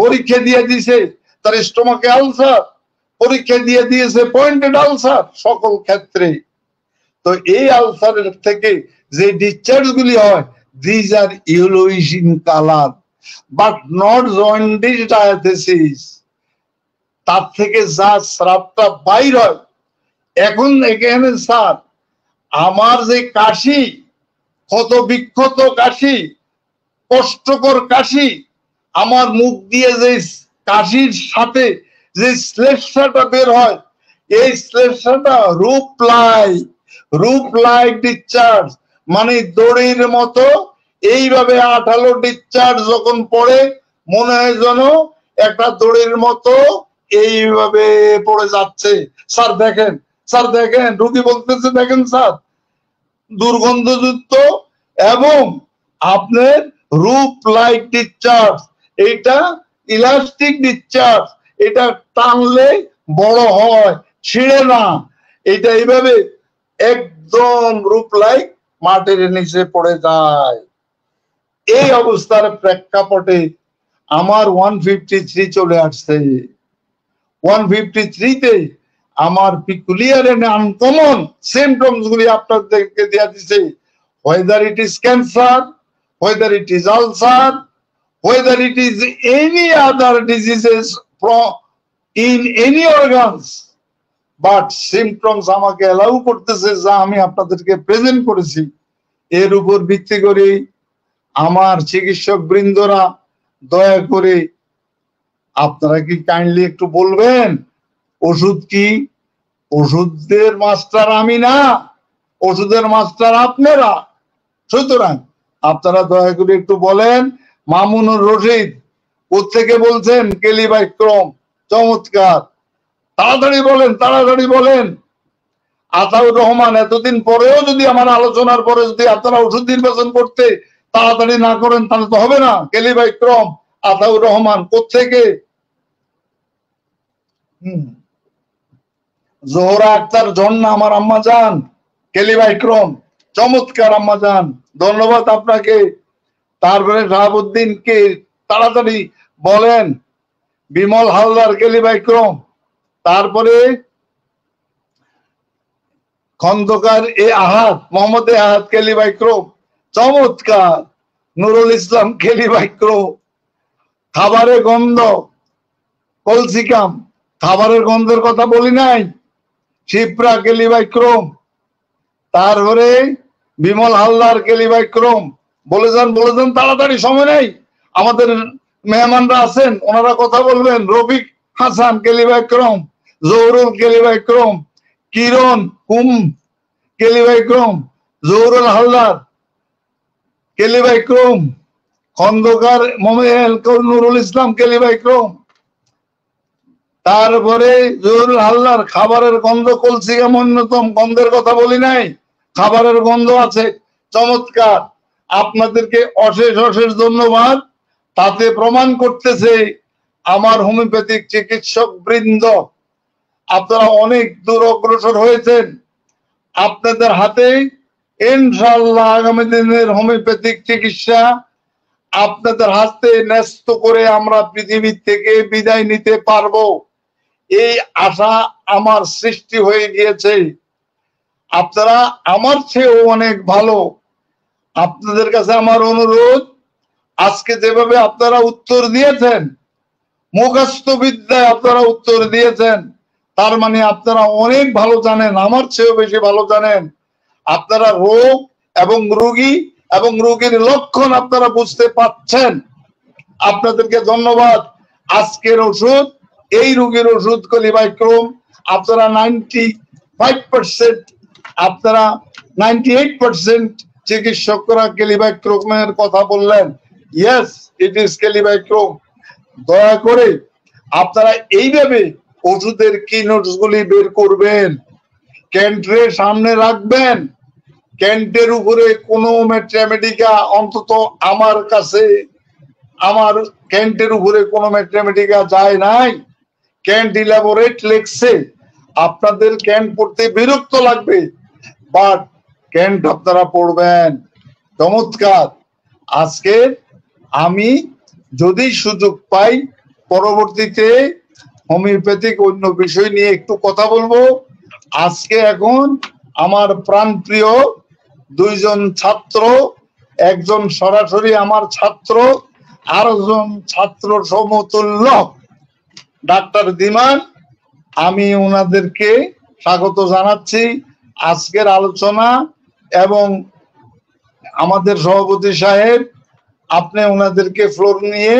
পরীক্ষা দিয়ে দিছে তার স্টোমাকে আলসার, পরীক্ষা দিয়ে দিয়েছে পয়েন্টেড আলসার সকল ক্ষেত্রে। তো এই আলসারের থেকে যে ডিসচার্জ গুলি হয়, these are yellowish in color but not jaundice diathesis, তার থেকে যা স্রাবটা বাইর হয়। এখন এখানে স্যার আমার যে কাশি, ক্ষত বিক্ষত কাশি, কষ্টকর কাশি, আমার মুখ দিয়ে যে কাশির সাথে যে শ্লেষ্মাটা বের হয়, এই শ্লেষ্মাটা রূপ লাইক ডিসচার্জ, মানে দড়ির মতো এইভাবে আঠালো ডিসচার্জ যখন পড়ে, মনে হয় যেন একটা দড়ির মতো এইভাবে পড়ে যাচ্ছে। স্যার দেখেন রুগী বলতেছে, দেখেন স্যার দুর্গন্ধযুক্ত এবং আপনার রূপ লাইক ডিসচার্জ, এটা ইলাস্টিক ডিসচার্জ, এটা টানলে বড় হয়, ছিঁড়ে না, এটা এইভাবে একদম রূপ লাইক মাটির নিচে পড়ে যায়। এই অবস্থার প্রেক্ষাপটে আমার 153 চলে আসছে। 153 তে আমার পিকুলিয়ার এন্ড আনকমন সিমটমস গুলি আপনাদেরকে দেয়া দিছে, whether it is cancer, whether it is ulcer, whether it is any other diseases in any organs, but symptoms আমাকে অ্যালাউ করতেছে যা আমি আপনাদেরকে প্রেজেন্ট করেছি। এর উপর ভিত্তি করে আমার চিকিৎসক বৃন্দরা দয়া করে আপনারা কি কাইন্ডলি একটু বলবেন ওষুধ কি? ওষুধের মাস্টার আমি না, ওষুধের মাস্টার আপনারা। সুতরাং আপনারা দয়া করে একটু বলেন। মামুনুর রশিদ কোত্থেকে বলছেন? কেলিবাইক্রম, চমৎকার, তাড়াতাড়ি বলেন। আতাউর রহমান, এতদিন পরেও যদি আমার আলোচনার পরে যদি আপনারা ওষুধ নির্বাচন করতে তাড়াতাড়ি না করেন তাহলে তো হবে না। কেলিবাইক্রম, আতাউর রহমান কোত্থেকে? জোহরা আক্তার ঝর্ণা, আমার আম্মা যান, কেলিবাইক্রম, চমৎকার আম্মা যান, ধন্যবাদ আপনাকে। তারপরে শাহাবুদ্দিন কে তাড়াতাড়ি বলেন। বিমল হালদার, কেলিবাইক্রম। তারপরে খন্দকার এ আহাদ, মোহাম্মদ এ আহাদ, কেলিবাইক্রম, চমৎকার। নুরুল ইসলাম, কেলিবাইক্রম। খাবারের গন্ধ, কলসিকাম, খাবারের গন্ধের কথা বলি নাই, শিপ্রা, কেলিবাইক্রম। তারপরে বিমল হালদার, কেলিবাইক্রম। বলে যান তাড়াতাড়ি, সময় নেই, আমাদের মেহমানরা আছেন, ওনারা কথা বলবেন। রফিক হাসান, কেলিবাইক্রম। জহুরুল, কেলিবাইক্রম। কিরণ কুম, কেলিবাইক্রম। জহুরুল হালদার, কেলিবাইক্রম। খন্দকার নুরুল ইসলাম, কেলিবাইক্রম। তারপরে জহুরুল হালদার, খাবারের গন্ধ, কলসিকাম অন্যতম, গন্ধের কথা বলি নাই, খাবারের গন্ধ আছে, চমৎকার। আপনাদেরকে অশেষ ধন্যবাদ। তাতে প্রমাণ করতেছে আমার হোমিওপ্যাথিক চিকিৎসক বৃন্দ আপনারা অনেক দূর অগ্রসর হয়েছেন। আপনাদের হাতে ইনশাআল্লাহ আগামী দিনের হোমিওপ্যাথিক চিকিৎসা আপনাদের হাতে ন্যস্ত করে আমরা পৃথিবী থেকে বিদায় নিতে পারবো, এই আশা আমার সৃষ্টি হয়ে গিয়েছে। আপনারা আমার চেয়েও অনেক ভালো। আপনাদের কাছে আমার অনুরোধ, আজকে যেভাবে আপনারা উত্তর দিয়েছেন, মুখস্থ বিদ্যায় আপনারা উত্তর দিয়েছেন, তার মানে আপনারা অনেক ভালো জানেন, আমার চেয়েও বেশি ভালো জানেন। আপনারা রোগ এবং রোগী এবং রোগীর লক্ষণ আপনারা বুঝতে পাচ্ছেন। আপনাদেরকে ধন্যবাদ। আজকের ওষুধ, এই রোগীর ওষুধ কলিবাইক্রোম, আপনারা 95%, আপনারা 98% চিকিৎসকরা কেলিবাইক্রোমের কথা বললেন। Yes, it is kali bichrome. দয়া করে আপনারা এইভাবে ওষুধের কি নোটসগুলি বের করবেন, ক্যান্ট্রে সামনে রাখবেন। ক্যান্টের উপরে কোনো ম্যাথমেটিকা, অন্তত আমার কাছে, আমার ক্যান্টের উপরে কোনো ম্যাথমেটিকা যায় নাই। ক্যান্ট ইলাবোরেট লেখছে, আপনাদের ক্যান্ট পড়তে বিরক্ত লাগবে, বাট ক্যান্ট আপনারা পড়বেন। চমৎকার। আজকে আমি যদি সুযোগ পাই পরবর্তীতে হোমিওপ্যাথিক অন্য বিষয় নিয়ে একটু কথা বলবো। আজকে এখন আমার প্রাণপ্রিয় দুইজন ছাত্র, একজন সরাসরি আমার ছাত্র, আরেকজন ছাত্র সমতুল্য ডাক্তার দিমান, আমি ওনাদেরকে স্বাগত জানাচ্ছি আজকের আলোচনা। এবং আমাদের সভাপতি সাহেব, আপনি ওনাদেরকে ফ্লোর নিয়ে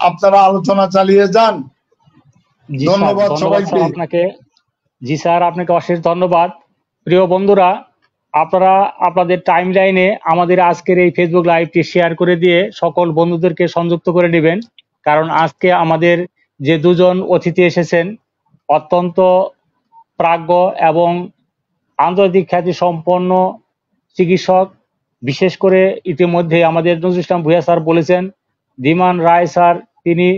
আপনারা আলোচনা চালিয়ে যান। ধন্যবাদ সবাইকে। আপনাকে। জি স্যার, আপনাকে অশেষ ধন্যবাদ। প্রিয় বন্ধুরা, আপনারা আপনাদের টাইম লাইনে আমাদের আজকের এই ফেসবুক লাইভটি শেয়ার করে দিয়ে সকল বন্ধুদেরকে সংযুক্ত করে নেবেন, কারণ আজকে আমাদের যে দুজন অতিথি এসেছেন অত্যন্ত প্রাজ্ঞ এবং আন্তর্জাতিক খ্যাতি সম্পন্ন চিকিৎসক। বিশেষ করে ইতিমধ্যে আমাদের নজরুল ইসলাম ভূঁইয়া স্যার বলেছেন, ধীমান রায় স্যার তিনি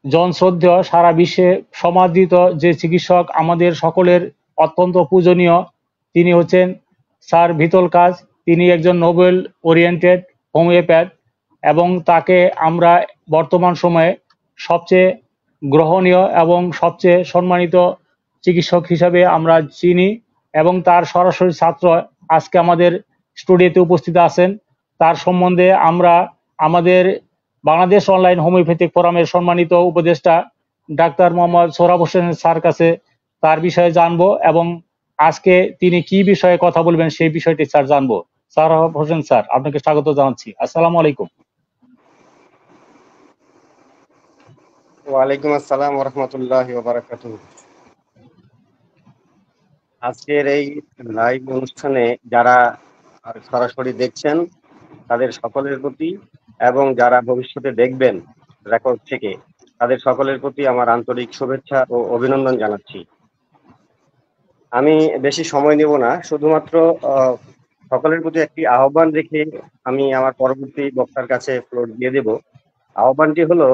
জনশ্রদ্ধেয়, সারা বিশ্বে সমাদৃত যে চিকিৎসক, আমাদের সকলের অত্যন্ত পূজনীয়, তিনি হচ্ছেন স্যার ভিতল কাজ। তিনি একজন নোবেল ওরিয়েন্টেড হোমিওপ্যাথ এবং তাকে আমরা বর্তমান সময়ে সবচেয়ে গ্রহণীয় এবং সবচেয়ে সম্মানিত চিকিৎসক হিসাবে আমরা চিনি। এবং তার সরাসরি ছাত্র আজকে আমাদের স্টুডিওতে উপস্থিত আছেন। তার সম্বন্ধে আমরা আমাদের বাংলাদেশ অনলাইন হোমিওপ্যাথিক ফোরামের সম্মানিত উপদেষ্টা ডাক্তার মোহাম্মদ সোহরাব হোসেন স্যার কাছে তার বিষয়ে জানবো এবং আজকে তিনি কি বিষয়ে কথা বলবেন সেই বিষয়টি স্যার জানবো। সোহরাব হোসেন স্যার, আপনাকে স্বাগত জানাচ্ছি। আসসালামু আলাইকুম। ওয়ালাইকুম আসসালাম ওয়া রাহমাতুল্লাহি ওয়া বারাকাতুহু। আজকের এই লাইভ অনুষ্ঠানে যারা সরাসরি দেখছেন তাদের সকলের প্রতি এবং যারা ভবিষ্যতে দেখবেন রেকর্ড থেকে তাদের সকলের প্রতি আমার আন্তরিক শুভেচ্ছা ও অভিনন্দন জানাচ্ছি। আমি বেশি সময় নেব না, শুধুমাত্র সকলের প্রতি একটি আহ্বান রেখে আমি আমার পরবর্তী বক্তার কাছে ফ্লোর দিয়ে দেব। আহ্বানটি হলো,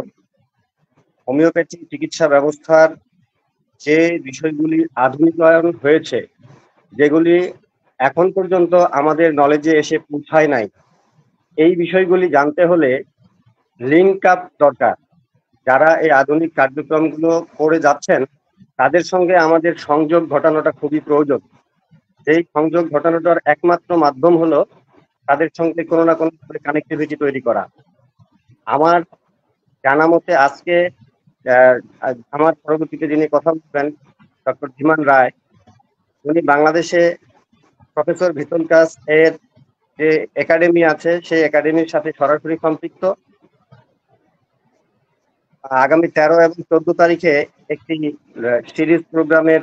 হোমিওপ্যাথি চিকিৎসা ব্যবস্থার যে বিষয়গুলি আধুনিকায়ন হয়েছে, যেগুলি এখন পর্যন্ত আমাদের নলেজে এসে পৌঁছায় নাই, এই বিষয়গুলি জানতে হলে লিঙ্ক আপ দরকার। যারা এই আধুনিক কার্যক্রমগুলো করে যাচ্ছেন তাদের সঙ্গে আমাদের সংযোগ ঘটানোটা খুবই প্রয়োজন। সেই সংযোগ ঘটানোটার একমাত্র মাধ্যম হলো তাদের সঙ্গে কোনো না কোনো কানেক্টিভিটি তৈরি করা। আমার জানা মতে আজকে আমার পরবর্তীতে যিনি কথা বলবেন ডক্টর ধীমান রায়, উনি বাংলাদেশে প্রফেসর ভিতল কাজ এর যে একাডেমি আছে সেই একাডেমির সাথে সরাসরি সম্পৃক্ত। আগামী 13 এবং 14 তারিখে একটি সিরিজ প্রোগ্রামের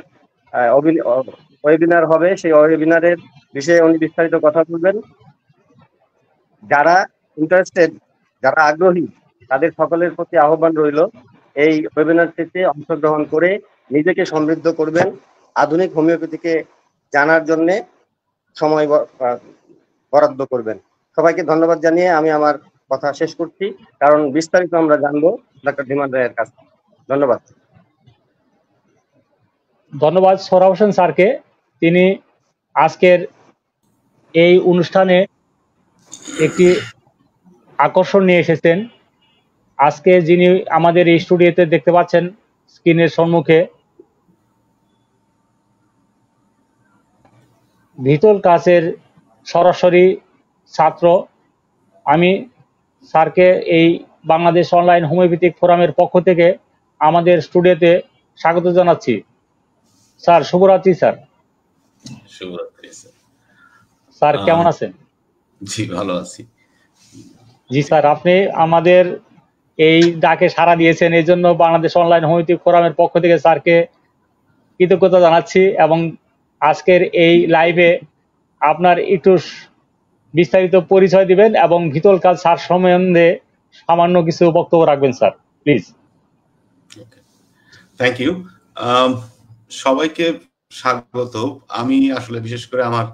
ওয়েবিনার হবে, সেই ওয়েবিনারের বিষয়ে উনি বিস্তারিত কথা বলবেন। যারা ইন্টারেস্টেড, যারা আগ্রহী, তাদের সকলের প্রতি আহ্বান রইল এই ওয়েবিনারটিতে অংশগ্রহণ করে নিজেকে সমৃদ্ধ করবেন, আধুনিক হোমিওপ্যাথিকে জানার জন্য সময় বরাদ্দ করবেন। সবাইকে ধন্যবাদ জানিয়ে আমি আমার কথা শেষ করছি, কারণ বিস্তারিত আমরা জানবো ডাক্তার ধীমান রায়ের কাছে। ধন্যবাদ। ধন্যবাদ সোহরাব হোসেন স্যারকে। তিনি আজকের এই অনুষ্ঠানে একটি আকর্ষণ নিয়ে এসেছেন। আজকে যিনি আমাদের এই স্টুডিওতে দেখতে পাচ্ছেন স্ক্রিনের সম্মুখে, ভিতল কাছের সরাসরি ছাত্র। আমি স্যারকে এই বাংলাদেশ অনলাইন হোমিওপ্যাথিক ফোরামের পক্ষ থেকে আমাদের স্টুডিওতে স্বাগত জানাচ্ছি। স্যার শুভরাত্রি। স্যার শুভরাত্রি স্যার। স্যার কেমন আছেন? জি ভালো আছি। জি স্যার, আপনি আমাদের এই ডাকে সাড়া দিয়েছেন, এই জন্য বাংলাদেশ অনলাইন হোমিওপ্যাথিক ফোরামের পক্ষ থেকে স্যারকে কৃতজ্ঞতা জানাচ্ছি। এবং আজকের এই লাইভে আপনার একটু বিস্তারিত পরিচয় দিবেন এবং ভিতল কাজ স্যার সম্বন্ধে সামান্য কিছু বক্তব্য রাখবেন স্যার, প্লিজ। Thank you. সবাইকে স্বাগত। আমি আসলে বিশেষ করে আমার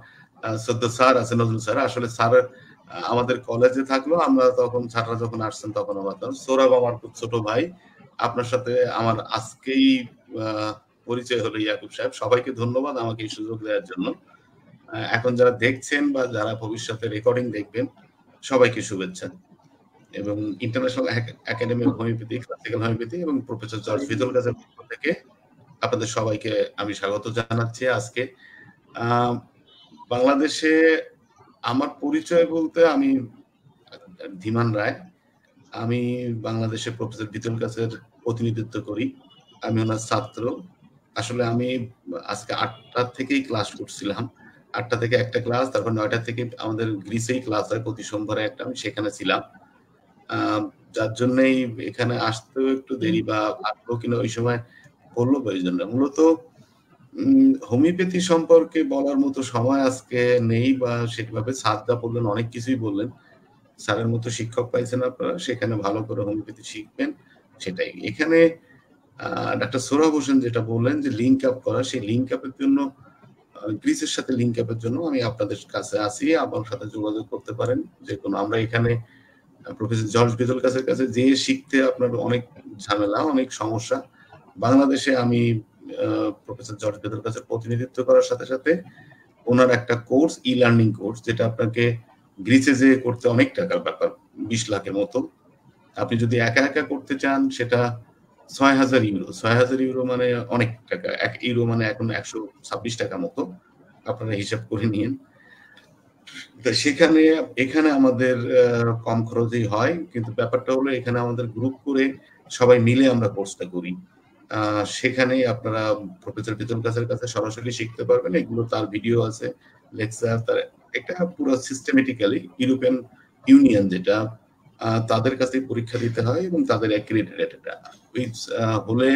শ্রদ্ধা স্যার আছেন, নজরুল স্যার, আসলে স্যার আমাদের কলেজে থাকলো, আমরা তখন ছাত্ররা যখন আসছেন তখন আমার সৌরভ আমার খুব ছোট ভাই। আপনার সাথে আমার আজকেই পরিচয় হলো ইয়াকুব সাহেব। সবাইকে ধন্যবাদ আমাকে এই সুযোগ দেওয়ার জন্য। এখন যারা দেখছেন বা যারা ভবিষ্যতে রেকর্ডিং দেখবেন সবাইকে শুভেচ্ছা এবং international academy of homeopathy, classical homeopathy এবং প্রফেসর জর্জ ভিতল কাজের পক্ষ থেকে আপনাদের সবাইকে আমি স্বাগত জানাচ্ছি। আজকে বাংলাদেশে আমার পরিচয় বলতে আমি ধীমান রায়, আমি বাংলাদেশে প্রফেসর ভিতল কাজের প্রতিনিধিত্ব করি, আমি ওনার ছাত্র। আসলে আমি আজকে 8টা থেকেই ক্লাস করছিলাম, 8টা থেকে একটা ক্লাস, তারপর 9টা থেকে আমাদের গ্রিসেই ক্লাস হয় প্রতি সোমবারে একটা, আমি সেখানে ছিলাম। যার জন্যই এখানে আসতেও একটু দেরি বা আসবো কিনা ওই সময় বললো প্রয়োজন না। মূলত হোমিওপ্যাথি সম্পর্কে বলার মতো সময় আজকে নেই, বা সেভাবে সাদা বললেন, অনেক কিছুই বললেন। স্যারের মতো শিক্ষক পাইছেন আপনারা, সেখানে ভালো করে হোমিওপ্যাথি শিখবেন, সেটাই। এখানে ডাক্তার সোহরাব হোসেন যেটা বললেন যে লিঙ্ক আপ করা, সেই লিঙ্ক আপের জন্য, গ্রিসের সাথে লিঙ্ক আপের জন্য আমি আপনাদের কাছে আসি, আমার সাথে যোগাযোগ করতে পারেন যে কোনো। আমরা এখানে প্রফেসর জর্জ ভিতল কাছের কাছে যে শিখতে আপনার অনেক ঝামেলা, অনেক সমস্যা। বাংলাদেশে আমি প্রফেসর জর্জ ভিতল কাছের প্রতিনিধিত্ব করার সাথে সাথে ওনার একটা কোর্স, ই লার্নিং কোর্স, যেটা আপনাকে গ্রিসে যে করতে অনেক টাকার ব্যাপার, 20 লাখের মতো। আপনি যদি একা একা করতে চান সেটা 6,000 ইউরো। 6,000 ইউরো মানে অনেক টাকা। 1 ইউরো মানে এখন 126 টাকা মতো, আপনারা হিসাব করে নিন। সেখানে এখানে আমাদের কম খরচেই হয়, কিন্তু ব্যাপারটা হলো এখানে আমাদের গ্রুপ করে সবাই মিলে আমরা কোর্সটা করি। সেখানে আপনারা প্রফেসর ভিতল কাছের কাছে সরাসরি শিখতে পারবেন। এগুলো তার ভিডিও আছে, লেকচার, তার একটা পুরো সিস্টেমেটিক্যালি ইউরোপিয়ান ইউনিয়ন যেটা, তাদের কাছে পরীক্ষা দিতে হয় এবং তাদের অ্যাক্রিডিটেড হলে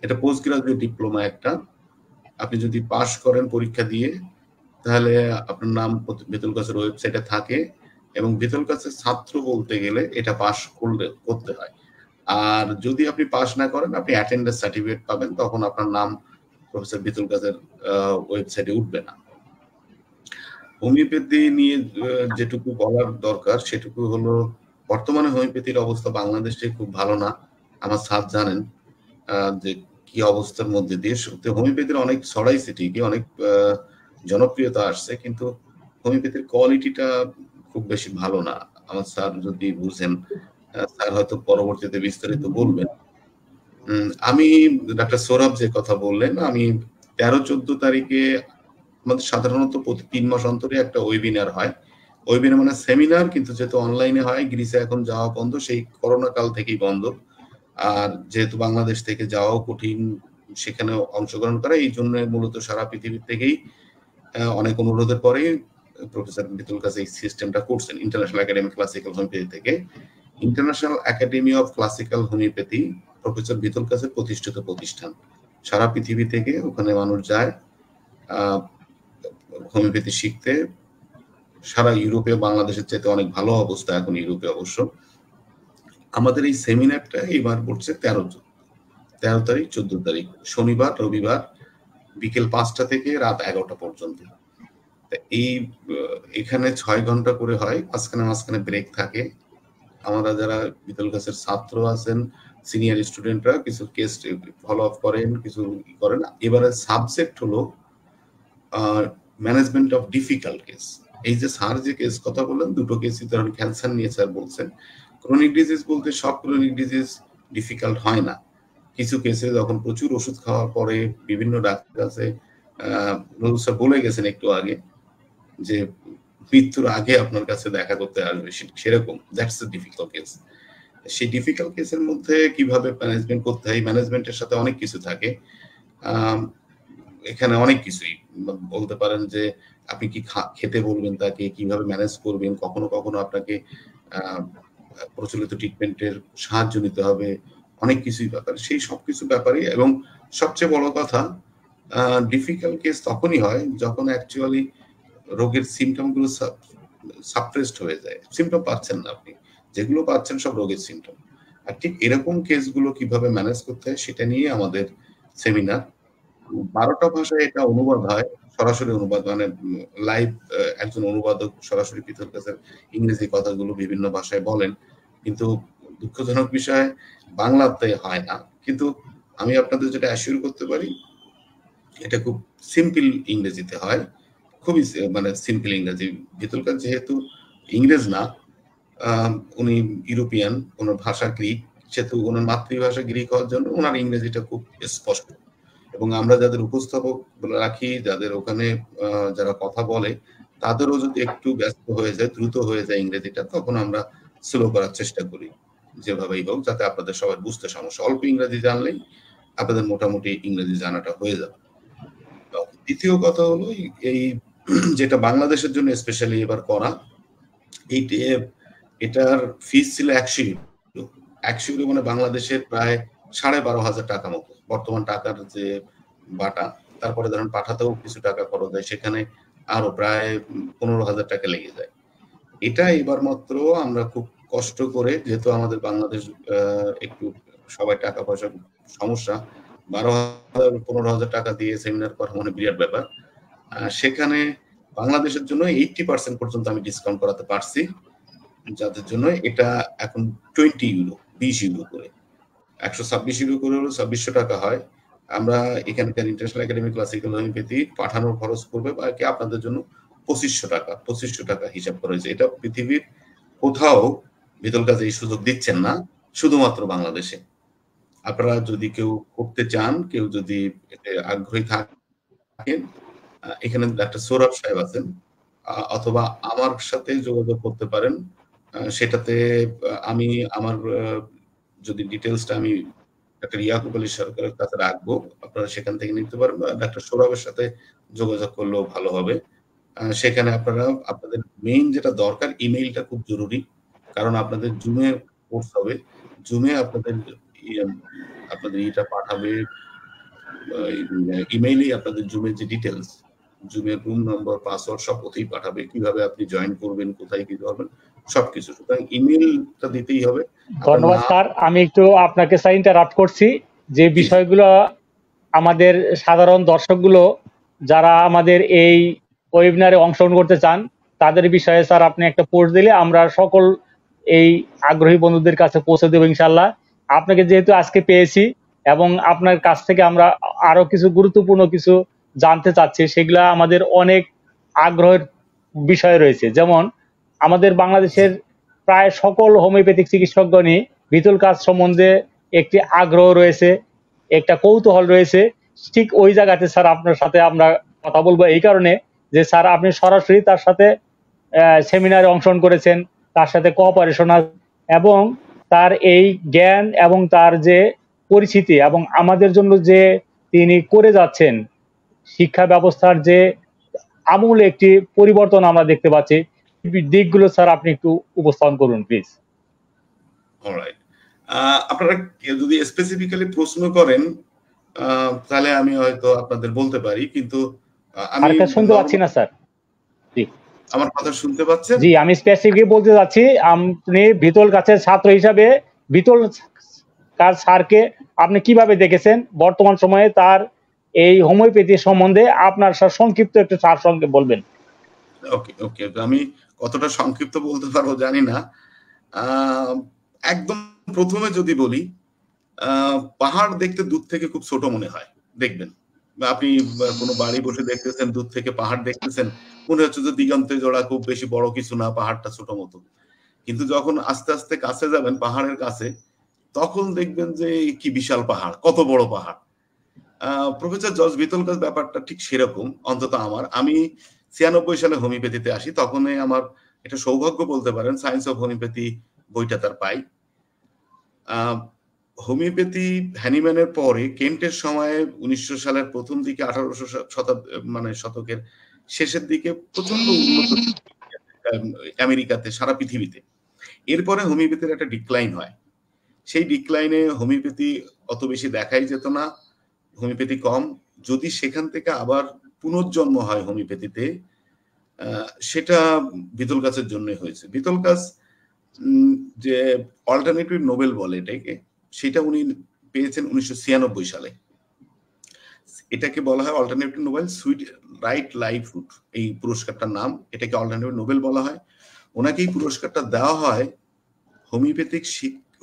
এটা পোস্ট গ্রাজুয়েট ডিপ্লোমা একটা। আপনি যদি পাশ করেন পরীক্ষা দিয়ে, তাহলে আপনার নাম ভিতল কাছের ওয়েবসাইটে থাকে, এবং ভিতল কাছের ছাত্র বলতে গেলে এটা পাশ করতে হয়। আর যদি আপনি পাস না করেন, আপনি অ্যাটেন্ডেন্স সার্টিফিকেট পাবেন, তখন আপনার নাম প্রফেসর ভিতল কাছের ওয়েবসাইটে উঠবে না। হোমিওপ্যাথি নিয়ে যেটুকু বলার দরকার সেটুকু হলো, বর্তমানে হোমিওপ্যাথির অবস্থা বাংলাদেশে খুব ভালো না। আমার স্যার জানেন যে কি অবস্থার মধ্যে দিয়ে হোমিওপ্যাথির অনেক ছড়াইছে ঠিকই, অনেক জনপ্রিয়তা আসছে, কিন্তু হোমিওপ্যাথির কোয়ালিটিটা খুব বেশি ভালো না। আমার স্যার যদি বুঝেন, স্যার হয়তো পরবর্তীতে বিস্তারিত বলবেন। আমি ডাক্তার সৌরভ যে কথা বললেন, আমি 13-14 তারিখে আমাদের সাধারণত প্রতি 3 মাস অন্তরে একটা ওয়েবিনার হয়। ওয়েবিনার মানে সেমিনার, কিন্তু যেহেতু অনলাইনে হয়, গ্রিসে এখন যাওয়া বন্ধ, সেই করোনা কাল থেকেই বন্ধ। আর যেহেতু বাংলাদেশ থেকে যাওয়াও কঠিন সেখানে অংশগ্রহণ করা, এই জন্য মূলত সারা পৃথিবী থেকেই অনেক অনুরোধের পরে প্রফেসর ভিতল কাছে এই সিস্টেমটা করছেন ইন্টারন্যাশনাল একাডেমি ক্লাসিক্যাল হোমিওপ্যাথি থেকে। International academy of classical homeopathy professor ভিতল কাছে প্রতিষ্ঠিত প্রতিষ্ঠান, সারা পৃথিবী থেকে ওখানে মানুষ যায় হোমিওপ্যাথি শিখতে। সারা ইউরোপে বাংলাদেশের চাইতে অনেক ভালো অবস্থা এখন ইউরোপে অবশ্য। আমাদের এই সেমিনারটা এবার পড়ছে 13 তারিখ 14 তারিখ, শনিবার রবিবার বিকেল 5টা থেকে রাত 11টা পর্যন্ত। এখানে 6 ঘন্টা করে হয়, মাঝখানে ব্রেক থাকে। আমরা যারা ভিতল কাছের ছাত্র আছেন, সিনিয়র স্টুডেন্টরা কিছু কেস ফলো আপ করেন, কিছু করেন। এবারে সাবজেক্ট হলো ম্যানেজমেন্ট অফ ডিফিকাল্ট কেস। এই যে স্যার যে কেস কথা বললেন, দুটো কেসই ধরেন ক্যান্সার নিয়ে স্যার বলছেন। ক্রনিক ডিজিজ বলতে সব ক্রনিক ডিজিজ ডিফিকাল্ট হয় না। কিছু কেসে যখন প্রচুর ওষুধ খাওয়ার পরে বিভিন্ন ডাক্তার কাছে নজরুল স্যার বলে গেছেন একটু আগে যে মৃত্যুর আগে আপনার কাছে দেখা করতে আসবে, সেরকম দ্যাটস এ ডিফিকাল্ট কেস। সেই ডিফিকাল্ট কেসের মধ্যে কিভাবে ম্যানেজমেন্ট করতে হয়, ম্যানেজমেন্টের সাথে অনেক কিছু থাকে। এখানে অনেক কিছুই বলতে পারেন যে আপনি কি খেতে বলবেন তাকে, কিভাবে ম্যানেজ করবেন, কখনো কখনো আপনাকে প্রচলিত ট্রিটমেন্টের সাহায্য নিতে হবে, অনেক কিছুই ব্যাপার, সেই সবকিছু ব্যাপারে। এবং সবচেয়ে বড় কথা, ডিফিকাল্ট কেস তখনই হয় যখন অ্যাকচুয়ালি রোগের সিমটম গুলো সাপ্রেসড হয়ে যায়, সিমটম পাচ্ছেন না আপনি, যেগুলো পাচ্ছেন সব রোগের সিমটম। আর ঠিক এরকম কেসগুলো কিভাবে ম্যানেজ করতে হয় সেটা নিয়ে আমাদের সেমিনার। 12টা ভাষায় এটা অনুবাদ হয়, সরাসরি অনুবাদ, মানে লাইভ একজন অনুবাদক সরাসরি পিতল কাছের ইংরেজি কথাগুলো বিভিন্ন ভাষায় বলেন, কিন্তু দুঃখজনক বিষয় বাংলাতে হয় না। কিন্তু আমি আপনাদের যেটা অ্যাসিওর করতে পারি, এটা খুব সিম্পল ইংরেজিতে হয়, খুবই মানে সিম্পল ইংরেজি। ভিতরকার যেহেতু ইংরেজ না, উনি ইউরোপিয়ান, ওনার ভাষা গ্রিক, সেহেতু ওনার মাতৃভাষা গ্রিক হওয়ার জন্য ওনার ইংরেজিটা খুব স্পষ্ট। এবং আমরা যাদের উপস্থাপক রাখি, যাদের ওখানে যারা কথা বলে, তাদেরও যদি একটু ব্যস্ত হয়ে যায়, দ্রুত হয়ে যায় ইংরেজিটা, তখন আমরা স্লো করার চেষ্টা করি যেভাবেই হোক, যাতে আপনাদের সবার বুঝতে সমস্যা। অল্প ইংরেজি জানলেই আপনাদের মোটামুটি ইংরেজি জানাটা হয়ে যাবে। দ্বিতীয় কথা হলো এই যেটা বাংলাদেশের জন্য স্পেশালি এবার করা, এটার ফিস ছিল 100 ইউরো। 100 ইউরো মানে বাংলাদেশের প্রায় 12,500 টাকা মতো বর্তমান টাকার যে বাটা। তারপরে ধরেন পাঠাতেও কিছু টাকা খরচ হয়, সেখানে আরো প্রায় 15,000 টাকা লেগে যায়। এটা এবার মাত্র আমরা খুব কষ্ট করে, যেহেতু আমাদের বাংলাদেশ একটু সবাই টাকা পয়সা সমস্যা, 12,000-15,000 টাকা দিয়ে সেমিনার করা মানে বিরাট ব্যাপার। সেখানে বাংলাদেশের জন্য 80% পর্যন্ত আমি ডিসকাউন্ট করাতে পারছি, যাদের জন্য এটা এখন 20 ইউরো, 20 ইউরো করে, 126 ইউরো করে হলো 2600 টাকা হয়। আমরা এখানকার ইন্টারন্যাশনাল একাডেমি ক্লাসিক্যাল হোমিওপ্যাথি পাঠানোর খরচ করবে বাকি আপনাদের জন্য 2500 টাকা হিসাব করা হয়েছে। এটা পৃথিবীর কোথাও ভিতর কাজে এই সুযোগ দিচ্ছেন না, শুধুমাত্র বাংলাদেশে। আপনারা যদি কেউ করতে চান, কেউ যদি আগ্রহী থাকেন, এখানে ডাক্তার সৌরভ সাহেব আছেন, অথবা আমার সাথে যোগাযোগ করতে পারেন। সেটাতে আমি আমার যদি ডিটেলসটা আমি ডাক্তার ইয়াকুব আলী সরকারের কাছে রাখবো, আপনারা সেখান থেকে নিতে পারেন, বা ডাক্তার সৌরভের সাথে যোগাযোগ করলেও ভালো হবে। সেখানে আপনারা আপনাদের মেইন যেটা দরকার, ইমেইলটা খুব জরুরি, কারণ আপনাদের জুমে কোর্স হবে, জুমে আপনাদের এটা পাঠাবে, ইমেইলেই আপনাদের জুমের যে ডিটেলস, জুমের রুম নম্বর, পাসওয়ার্ড সব ওতেই পাঠাবে, কিভাবে আপনি জয়েন করবেন, কোথায় কি করবেন, সবকিছু। সুতরাং ইমেইলটা দিতেই হবে। ধন্যবাদ স্যার, আমি একটু আপনাকে স্যার ইন্টারাপ্ট করছি। যে বিষয়গুলো আমাদের সাধারণ দর্শকগুলো যারা আমাদের এই ওয়েবিনারে অংশগ্রহণ করতে চান, তাদের বিষয়ে স্যার আপনি একটা পোস্ট দিলে আমরা সকল এই আগ্রহী বন্ধুদের কাছে পৌঁছে দেবো ইনশাল্লাহ। আপনাকে যেহেতু আজকে পেয়েছি এবং আপনার কাছ থেকে আমরা আরো কিছু গুরুত্বপূর্ণ কিছু জানতে চাচ্ছি, সেগুলা আমাদের অনেক আগ্রহের বিষয় রয়েছে। যেমন আমাদের বাংলাদেশের প্রায় সকল হোমিওপ্যাথিক চিকিৎসকগণই ভিতল কাজ সম্বন্ধে একটি আগ্রহ রয়েছে, একটা কৌতূহল রয়েছে। ঠিক ওই জায়গাতে স্যার আপনার সাথে আমরা কথা বলবো এই কারণে যে স্যার আপনি সরাসরি তার সাথে সেমিনারে অংশগ্রহণ করেছেন, তার সাথে কোঅপারেশন এবং তার এই জ্ঞান এবং তার যে পরিচিতি এবং আমাদের জন্য যে তিনি করে যাচ্ছেন, শিক্ষা ব্যবস্থার যে আমূল একটি পরিবর্তন আমরা দেখতে পাচ্ছি, দিকগুলো স্যার আপনি একটু উপস্থাপন করুন প্লিজ। অলরাইট, আপনারা যদি স্পেসিফিক্যালি প্রশ্ন করেন তাহলে আমি হয়তো আপনাদের বলতে পারি, কিন্তু আমি শুনতে পাচ্ছি না স্যার। জি, আমার কথা শুনতে পাচ্ছেন? জি, আমি স্পেসিফিক বলতে যাচ্ছি, আপনি ভিতল কাছের ছাত্র হিসাবে ভিতল কাজ স্যারকে আপনি কিভাবে দেখেছেন, বর্তমান সময়ে তার এই হোমিওপ্যাথি সম্বন্ধে আপনার সংক্ষিপ্ত একটু সার সঙ্গে বলবেন। ওকে ওকে, আমি কতটা সংক্ষিপ্ত বলতে পারবো জানি না। একদম প্রথমে যদি বলি, পাহাড় দেখতে দূর থেকে খুব ছোট মনে হয়, দেখবেন আপনি কোনো বাড়ি বসে দেখতেছেন, দূর থেকে পাহাড় দেখতেছেন, মনে হচ্ছে যে দিগন্তে জোড়া, খুব বেশি বড় কিছু না, পাহাড়টা ছোট মতো। কিন্তু যখন আস্তে আস্তে কাছে যাবেন, পাহাড়ের কাছে, তখন দেখবেন যে কি বিশাল পাহাড়, কত বড় পাহাড়। প্রফেসর জর্জ ভিতলকাজ ব্যাপারটা ঠিক সেরকম, অন্তত আমি 96 সালে হোমিওপ্যাথিতে আসি, তখনই আমার এটা সৌভাগ্য বলতে পারেন, সায়েন্স অফ হোমিওপ্যাথি বইটা তার পাই। হোমিওপ্যাথি হ্যানিম্যানের পরে কেন্টের সময়ে 1900 সালের প্রথম দিকে, 1800 শতকের শেষের দিকে প্রচন্ড উন্নত আমেরিকাতে, সারা পৃথিবীতে। এরপরে হোমিওপ্যাথির একটা ডিক্লাইন হয়। সেই ডিক্লাইনে হোমিওপ্যাথি অত বেশি দেখাই যেত না, হোমিওপ্যাথি কম। যদি সেখান থেকে আবার পুনর্জন্ম হয় হোমিওপ্যাথিতে, সেটা ভিতলকাজের জন্য হয়েছে। ভিতলকাজ যে অল্টারনেটিভ নোবেল বলে এটাকে, সেটা উনি পেয়েছেন 1996 সালে। এটাকে বলা হয় alternative Nobel sweet right livelihood, এই পুরস্কারটার নাম। এটাকে অল্টারনেটিভ নোবেল বলা হয়। ওনাকে এই পুরস্কারটা দেওয়া হয়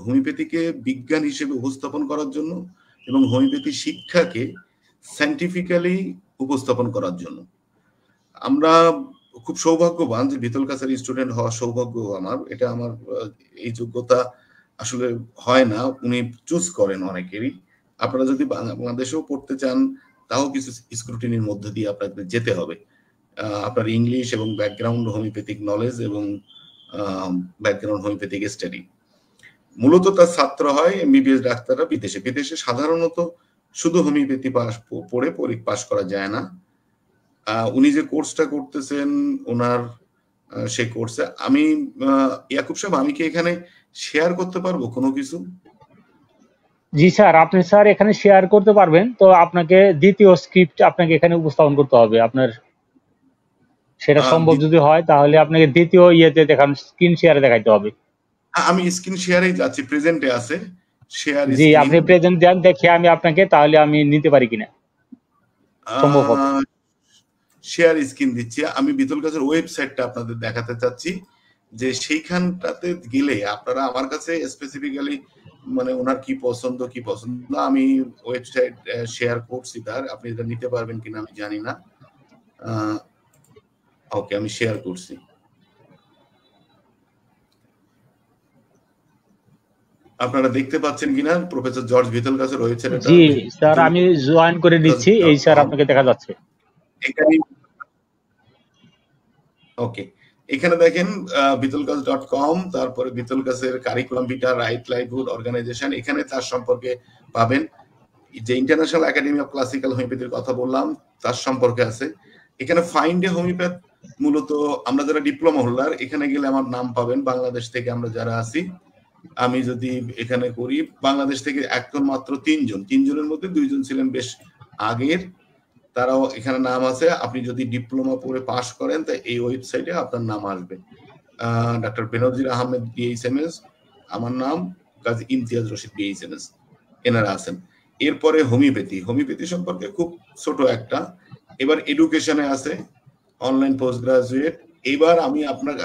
হোমিওপ্যাথিকে বিজ্ঞান হিসেবে উপস্থাপন করার জন্য এবং হোমিওপ্যাথি শিক্ষাকে সায়েন্টিফিক্যালি উপস্থাপন করার জন্য। আমরা খুব সৌভাগ্যবান যে ভিতলকাজের স্টুডেন্ট হওয়ার সৌভাগ্য আমার। এটা আমার এই যোগ্যতা আসলে হয় না, উনি চুজ করেন অনেকেরই। আপনারা যদি বাংলাদেশেও পড়তে চান, তাও কিছু স্ক্রুটিনির মধ্যে দিয়ে আপনাদের যেতে হবে। আপনার ইংলিশ এবং ব্যাকগ্রাউন্ড হোমিওপ্যাথিক নলেজ এবং ব্যাকগ্রাউন্ড হোমিওপ্যাথিক স্টাডি। মূলত তার ছাত্র হয় এমবিবিএস ডাক্তাররা বিদেশে সাধারণত শুধু হোমিওপ্যাথি পড়ে পাশ করা যায় না। উনি যে কোর্সটা করতেছেন, ওনার সেই কোর্সে আমি ইয়াকুব সাহেব, আমি কি এখানে শেয়ার করতে পারবো কোনো কিছু? জি স্যার, আপনি স্যার এখানে শেয়ার করতে পারবেন, তো আপনাকে দ্বিতীয় স্ক্রিপ্ট আপনাকে এখানে উপস্থাপন করতে হবে। আপনার সেটা সম্ভব যদি হয়, তাহলে আপনাকে দ্বিতীয় ইয়েতে দেখান, স্ক্রিন শেয়ারে দেখাইতে হবে। আমি স্ক্রিন শেয়ারেই যাচ্ছি, প্রেজেন্টে আছে শেয়ার জি, স্ক্রিন। আপনি প্রেজেন্ট দেন, দেখে আমি আপনাকে, তাহলে আমি নিতে পারি কিনা, সম্ভব হবে। শেয়ার স্ক্রিন দিচ্ছি। আমি ভিতলকাজের ওয়েবসাইটটা আপনাদের দেখাতে চাচ্ছি, যে সেইখানটাতে গেলে আপনারা আমার কাছে স্পেসিফিক্যালি মানে ওনার কি পছন্দ আমি ওয়েবসাইট শেয়ার করছি তার, আপনি এটা নিতে পারবেন কিনা আমি জানি না। ওকে, আমি শেয়ার করছি। আপনারা দেখতে পাচ্ছেন কিনা প্রফেসর জর্জ ভিতলকাজের ওয়েবসাইট? জি স্যার, আমি জয়েন করে দিচ্ছি, এই স্যার আপনাকে দেখা যাচ্ছে এখানে। ওকে, এখানে দেখেন ভিতলকাজ.com, তারপরে ভিতলকাজের curriculum vitae, right livelihood organisation, এখানে তার সম্পর্কে পাবেন। যে ইন্টারন্যাশনাল একাডেমি অফ ক্লাসিক্যাল হোমিওপ্যাথির কথা বললাম, তার সম্পর্কে আছে। এখানে ফাইন্ড এ হোমিওপ্যাথ, মূলত আমরা যারা ডিপ্লোমা হোল্ডার, এখানে গেলে আমার নাম পাবেন। বাংলাদেশ থেকে আমরা যারা আছি, আমি যদি এখানে করি, বাংলাদেশ থেকে এখন মাত্র 3 জন, 3 জনের মধ্যে 2 জন ছিলেন বেশ আগের, তারাও এখানে নাম আছে। আপনি যদি ডিপ্লোমা পড়ে পাশ করেন, তা এই ওয়েবসাইটে আপনার নাম আসবে। ডাক্তার বেনজির আহমেদ বিএইচএমএস, আমার নাম কাজী ইমতিয়াজ রশিদ বিএইচএমএস, এনারা আছেন। এরপরে হোমিওপ্যাথি সম্পর্কে খুব ছোট একটা। এবার এডুকেশনে আছে অনলাইন পোস্ট গ্রাজুয়েট। এবার আমি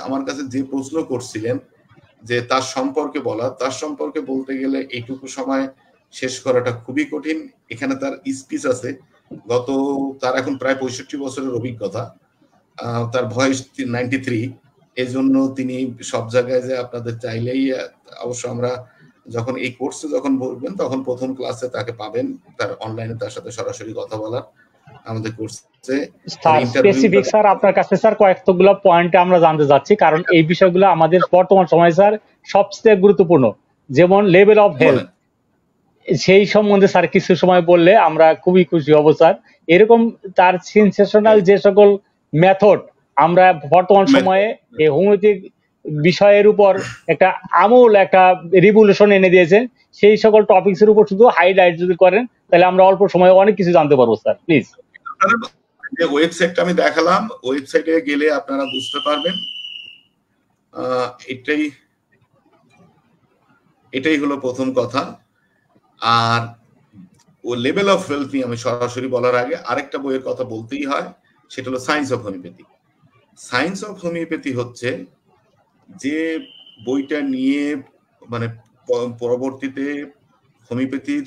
আমার কাছে যে প্রশ্ন করছিলেন যে তার সম্পর্কে বলতে গেলে এইটুকু সময় শেষ করাটা খুবই কঠিন। এখানে তার স্পিচ আছে, তার এখন প্রায় 65 বছরের অভিজ্ঞতা, তার বয়স 93, এই জন্য তিনি সব জায়গায় যে আপনাদের চাইলেই, অবশ্য আমরা যখন এই কোর্সে যখন বলবেন, তখন প্রথম ক্লাসে তাকে পাবেন, তার অনলাইনে তার সাথে সরাসরি কথা বলার। আমাদের কোর্সে স্পেসিফিক স্যার আপনার কাছে স্যার কয়েকগুলো পয়েন্ট আমরা জানতে চাচ্ছি, কারণ এই বিষয়গুলো আমাদের বর্তমান সময় স্যার সবচেয়ে গুরুত্বপূর্ণ। যেমন লেভেল অফ হেলথ, সেই সম্বন্ধে স্যার কিছু সময় বললে আমরা খুবই খুশি হব স্যার। এরকম তার সেন্সেশনাল যে সকল মেথড আমরা বর্তমান সময়ে এই হোমিওপ্যাথিক বিষয়ের উপর একটা আমূল একটা রিভলিউশন এনে দিয়েছেন, সেই সকল টপিকস এর উপর শুধু হাইলাইট যদি করেন, তাহলে আমরা অল্প সময়ে অনেক কিছু জানতে পারবো স্যার, প্লিজ। যে ওয়েবসাইটটা আমি দেখালাম, ওয়েবসাইটে গেলে আপনারা বুঝতে পারবেন। এটাই হলো প্রথম কথা। আর ও লেভেল অফ হেলথ নিয়ে আমি সরাসরি বলার আগে আরেকটা বইয়ের কথা বলতেই হয়, সেটা হলো science of homeopathy. Science of homeopathy হচ্ছে যে বইটা নিয়ে মানে পরবর্তীতে হোমিওপ্যাথির